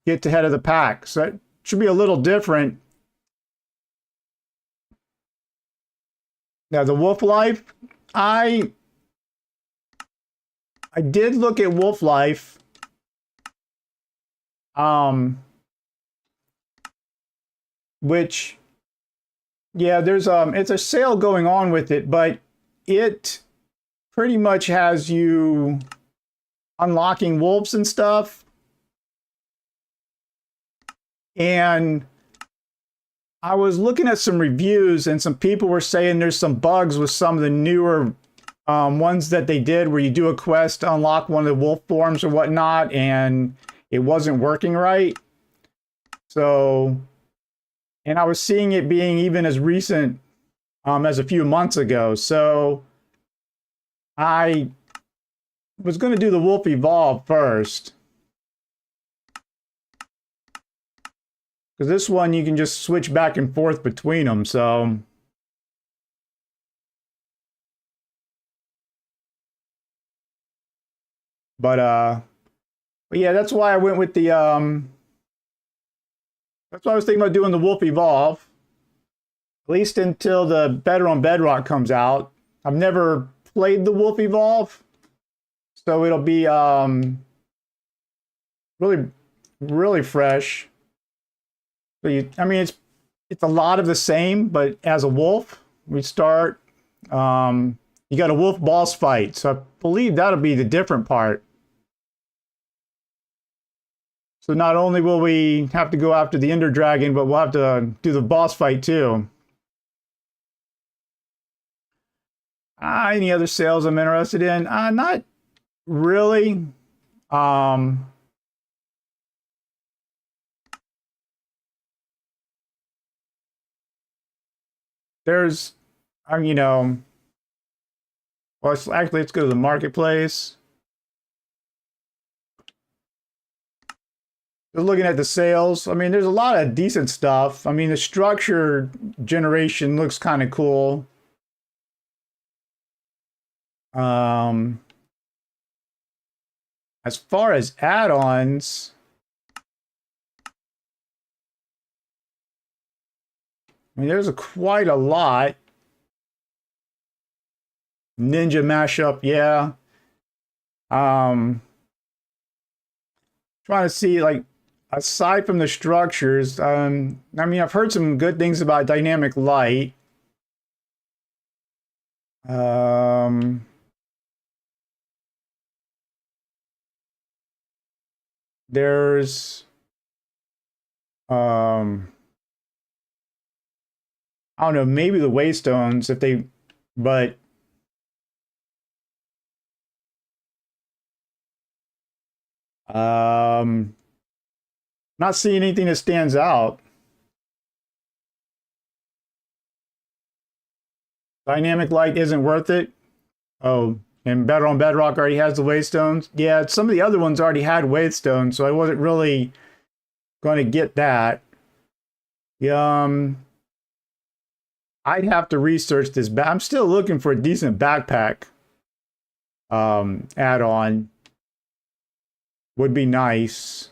Get to head of the pack. So it should be a little different. Now the Wolf Life, I did look at Wolf Life. Which, yeah, there's it's a sale going on with it, but it pretty much has you unlocking wolves and stuff. And I was looking at some reviews and some people were saying there's some bugs with some of the newer ones that they did where you do a quest to unlock one of the wolf forms or whatnot, and it wasn't working right. So, and I was seeing it being even as recent as a few months ago. So I was going to do the Wolf Evolve first. Because this one, you can just switch back and forth between them, so. But yeah, that's why I went with the, that's why I was thinking about doing the Wolf Evolve. At least until the Better on Bedrock comes out. I've never played the Wolf Evolve. So it'll be really, really fresh. So I mean, it's a lot of the same, but as a wolf, we start. You got a wolf boss fight, so I believe that'll be the different part. So not only will we have to go after the Ender Dragon, but we'll have to do the boss fight too. Any other sales I'm interested in? Not really. There's, you know, Well, let's go to the marketplace. Just looking at the sales, I mean, there's a lot of decent stuff. I mean, the structure generation looks kind of cool. As far as add-ons, I mean, there's quite a lot. Ninja mashup, yeah. Trying to see, like, aside from the structures, I mean, I've heard some good things about dynamic light. There's I don't know, maybe the waystones if they, but not seeing anything that stands out. Dynamic light isn't worth it. Oh, and Better on Bedrock already has the waystones. Yeah, some of the other ones already had waystones, so I wasn't really going to get that. I'd have to research this. I'm still looking for a decent backpack add-on. Would be nice.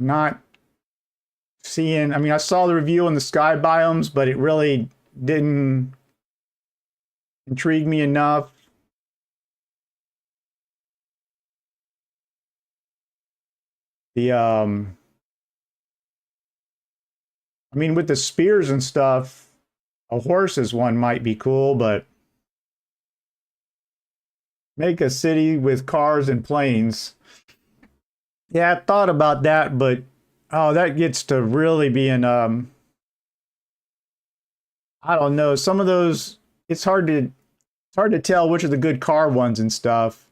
Not seeing, I mean, I saw the review on the sky biomes, but it really didn't intrigue me enough. The I mean, with the spears and stuff, a horse's one might be cool, but make a city with cars and planes. Yeah, I thought about that, but oh, that gets to really being I don't know. Some of those, it's hard to tell which are the good car ones and stuff.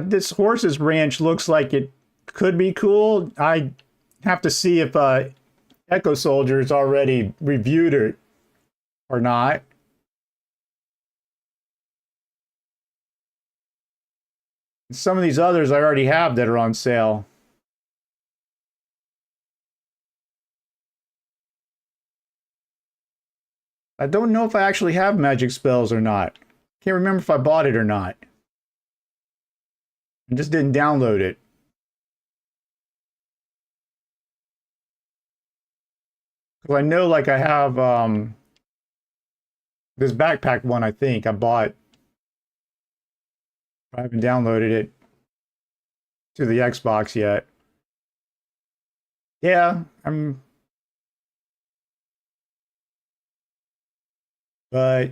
This horse's ranch looks like it could be cool. I have to see if Echo Soldier's already reviewed it or not. Some of these others I already have that are on sale. I don't know if I actually have magic spells or not. Can't remember if I bought it or not. I just didn't download it. Because I know, like, I have this backpack one, I think I bought. I haven't downloaded it to the Xbox yet. Yeah, but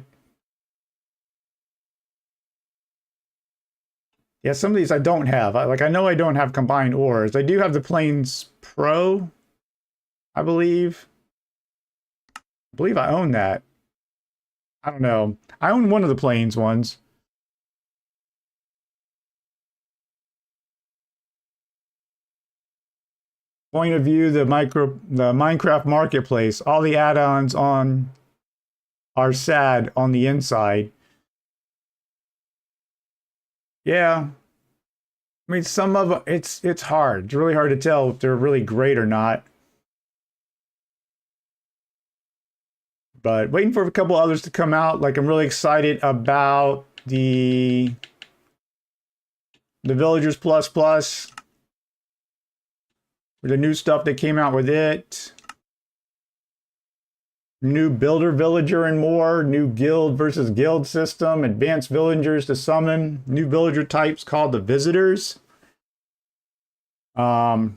yeah, some of these I don't have. I know I don't have combined ores. I do have the Plains Pro, I believe. I believe I own that. I don't know. I own one of the Plains ones. Point of view, the Minecraft marketplace. All the add-ons on are sad on the inside. Yeah. I mean, some of them, it's hard. It's really hard to tell if they're really great or not. But waiting for a couple others to come out. Like, I'm really excited about the Villagers Plus Plus. For the new stuff that came out with it. New Builder Villager and more. New Guild versus Guild system. Advanced Villagers to summon. New villager types called the Visitors. Thinking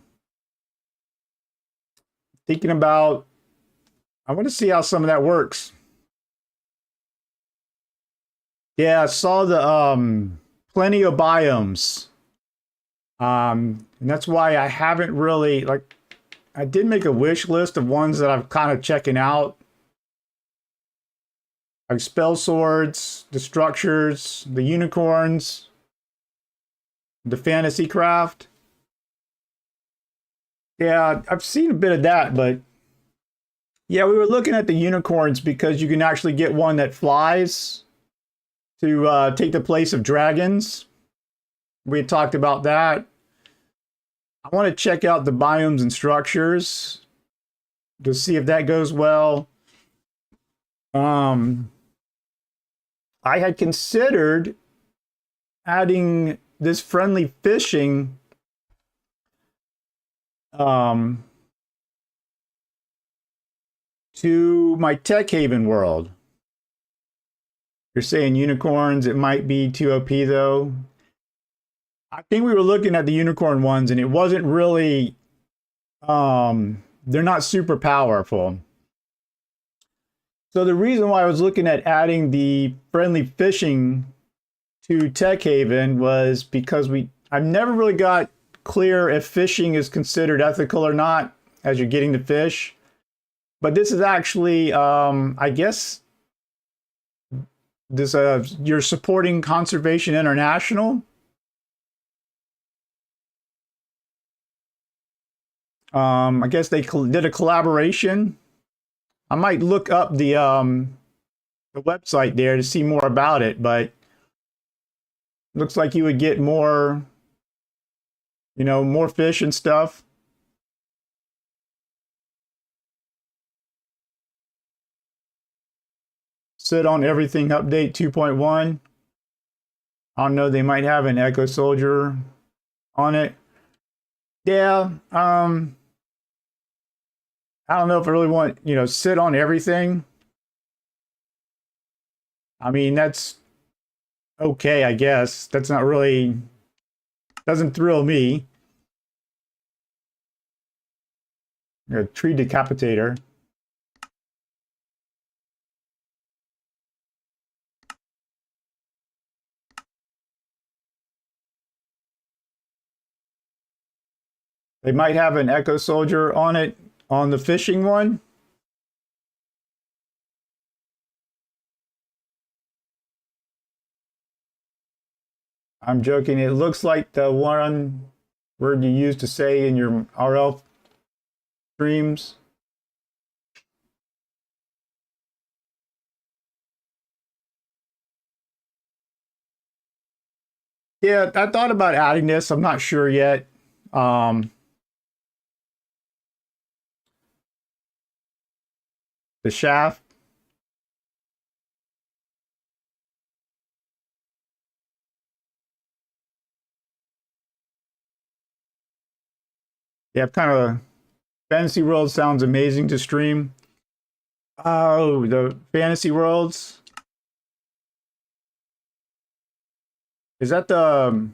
about, I want to see how some of that works. Yeah, I saw the plenty of biomes. And that's why I haven't really, like, I did make a wish list of ones that I'm kind of checking out. Like spell swords, the structures, the unicorns. The fantasy craft. Yeah, I've seen a bit of that, but yeah, we were looking at the unicorns because you can actually get one that flies to take the place of dragons. We had talked about that. I want to check out the biomes and structures to see if that goes well. I had considered adding this friendly fishing to my Tech Haven world. You're saying unicorns, it might be too OP though. I think we were looking at the unicorn ones and it wasn't really, they're not super powerful. So the reason why I was looking at adding the friendly fishing to Tech Haven was because I've never really got clear if fishing is considered ethical or not as you're getting the fish. But this is actually, I guess, this you're supporting Conservation International. I guess they did a collaboration. I might look up the website there to see more about it, but looks like you would get more, more fish and stuff. Sit on everything update 2.1. I don't know, they might have an Echo Soldier on it. Yeah, I don't know if I really want, sit on everything. I mean, that's okay, I guess. That's not really, doesn't thrill me. A tree decapitator. They might have an Echo Soldier on it, on the fishing one. I'm joking. It looks like the one word you used to say in your RL streams. Yeah, I thought about adding this. I'm not sure yet. The shaft. Yeah, kind of Fantasy World sounds amazing to stream. Oh, the Fantasy Worlds. Is that the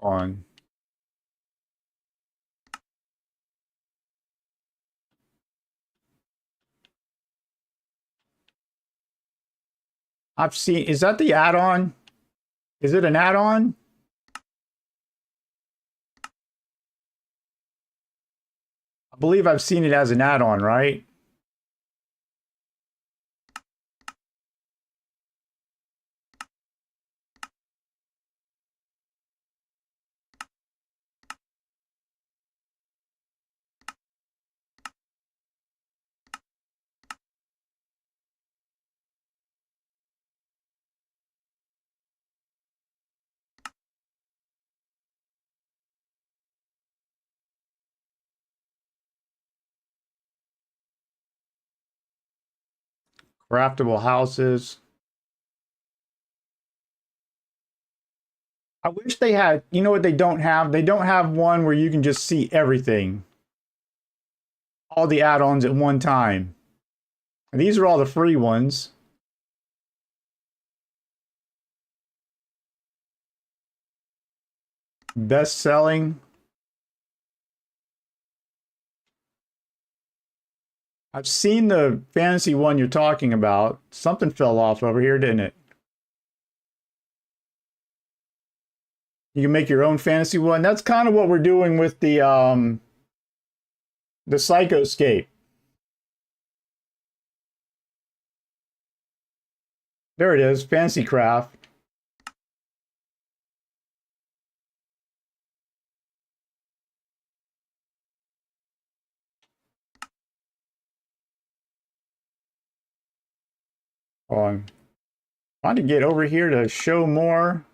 on? I've seen, is that the add-on? Is it an add-on? I believe I've seen it as an add-on, right? Craftable houses. I wish they had, you know what they don't have? They don't have one where you can just see everything. All the add-ons at one time. And these are all the free ones. Best selling. I've seen the fantasy one you're talking about. Something fell off over here, didn't it? You can make your own fantasy one. That's kind of what we're doing with the Psychoscape. There it is, Fantasy Craft. on. Trying to get over here to show more.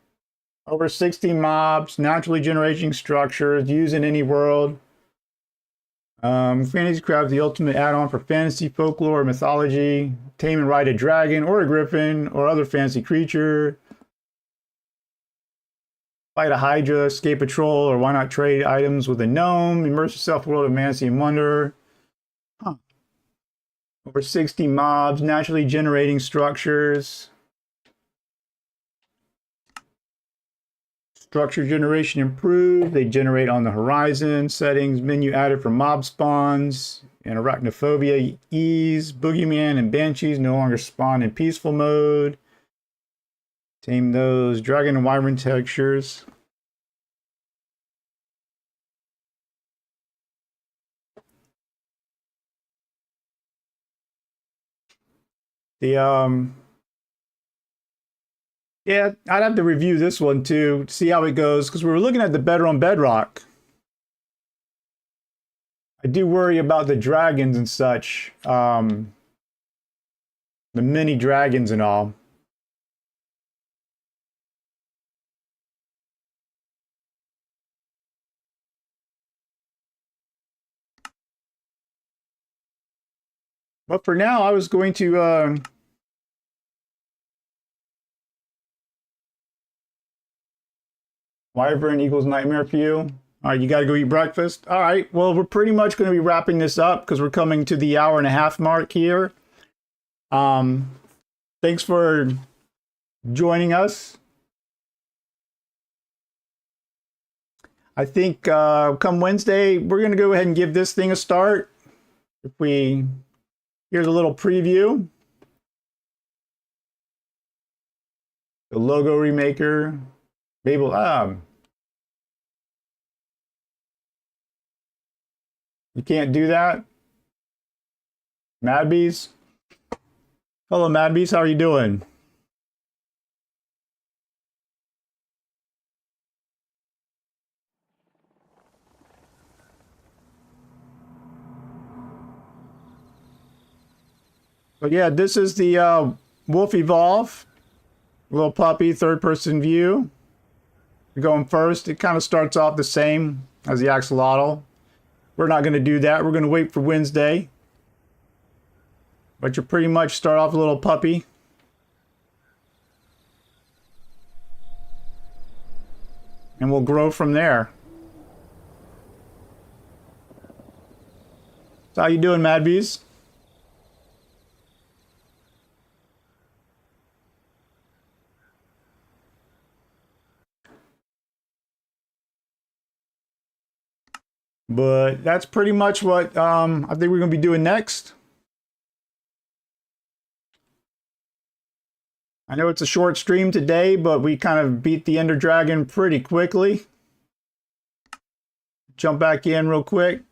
Over 60 mobs, naturally generating structures, used in any world. Fantasy Craft, the ultimate add-on for fantasy, folklore, mythology. Tame and ride a dragon or a griffin or other fancy creature. Fight a hydra, escape a troll, or why not trade items with a gnome? Immerse yourself in a world of fantasy and wonder. Huh. Over 60 mobs, naturally generating structures. Structure generation improved. They generate on the horizon. Settings, menu added for mob spawns. And arachnophobia ease. Boogeyman and banshees no longer spawn in peaceful mode. Tame those. Dragon and wyvern textures. Yeah, I'd have to review this one too, see how it goes, because we were looking at the better on Bedrock. I do worry about the dragons and such, the mini dragons and all. But for now, I was going to Wyvern equals nightmare for you. All right, you got to go eat breakfast. All right, well, we're pretty much going to be wrapping this up because we're coming to the hour-and-a-half mark here. Thanks for joining us. I think come Wednesday, we're going to go ahead and give this thing a start. Here's a little preview. The logo remaker. Babel, you can't do that. Madbees. Hello, Madbees. How are you doing? So yeah, this is the Wolf Evolve. Little puppy, third-person view. You're going first. It kind of starts off the same as the Axolotl. We're not going to do that. We're going to wait for Wednesday. But you pretty much start off a little puppy. And we'll grow from there. So how you doing, Madbees? But that's pretty much what I think we're going to be doing next. I know it's a short stream today, but we kind of beat the Ender Dragon pretty quickly. Jump back in real quick.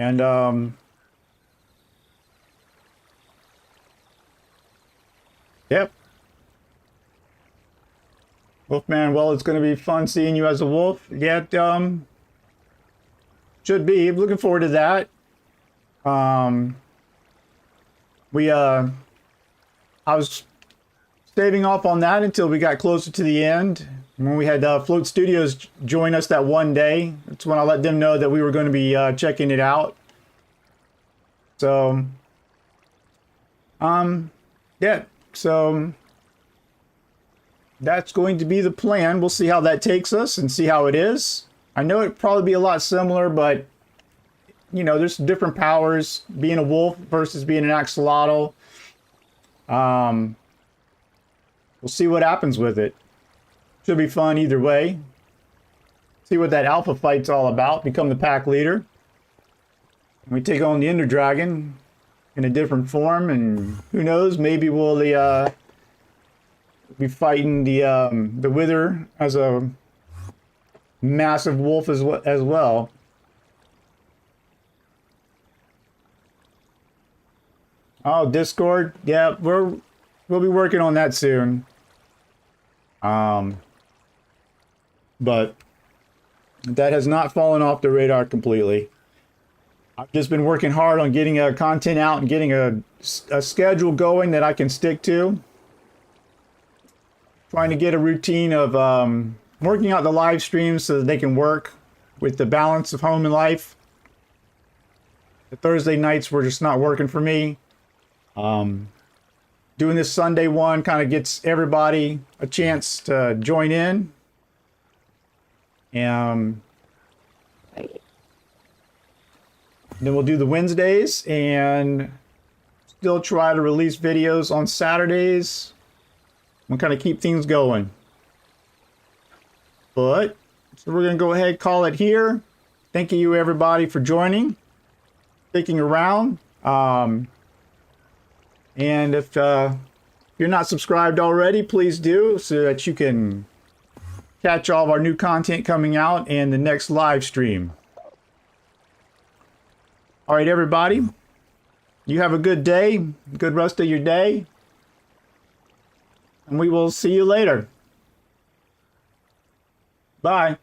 And yep. Wolfman, well, it's going to be fun seeing you as a wolf. Yeah, should be. Looking forward to that. I was saving off on that until we got closer to the end. When we had Float Studios join us that one day, that's when I let them know that we were going to be checking it out. So, yeah, so that's going to be the plan. We'll see how that takes us and see how it is. I know it'd probably be a lot similar, but, you know, there's different powers being a wolf versus being an axolotl. We'll see what happens with it. Should be fun either way. See what that alpha fight's all about. Become the pack leader. We take on the Ender Dragon in a different form, and who knows, maybe we'll be fighting the Wither as a massive wolf as well. Oh, Discord. Yeah, we'll be working on that soon. But that has not fallen off the radar completely. I've just been working hard on getting content out and getting a schedule going that I can stick to. Trying to get a routine of working out the live streams so that they can work with the balance of home and life. The Thursday nights were just not working for me. Doing this Sunday one kind of gets everybody a chance to join in. Then we'll do the Wednesdays and still try to release videos on Saturdays. We'll kind of keep things going. But, so we're going to go ahead and call it here. Thank you everybody for joining, sticking around. And if you're not subscribed already, please do so that you can catch all of our new content coming out and the next live stream. All right, everybody. You have a good day, good rest of your day. And we will see you later. Bye.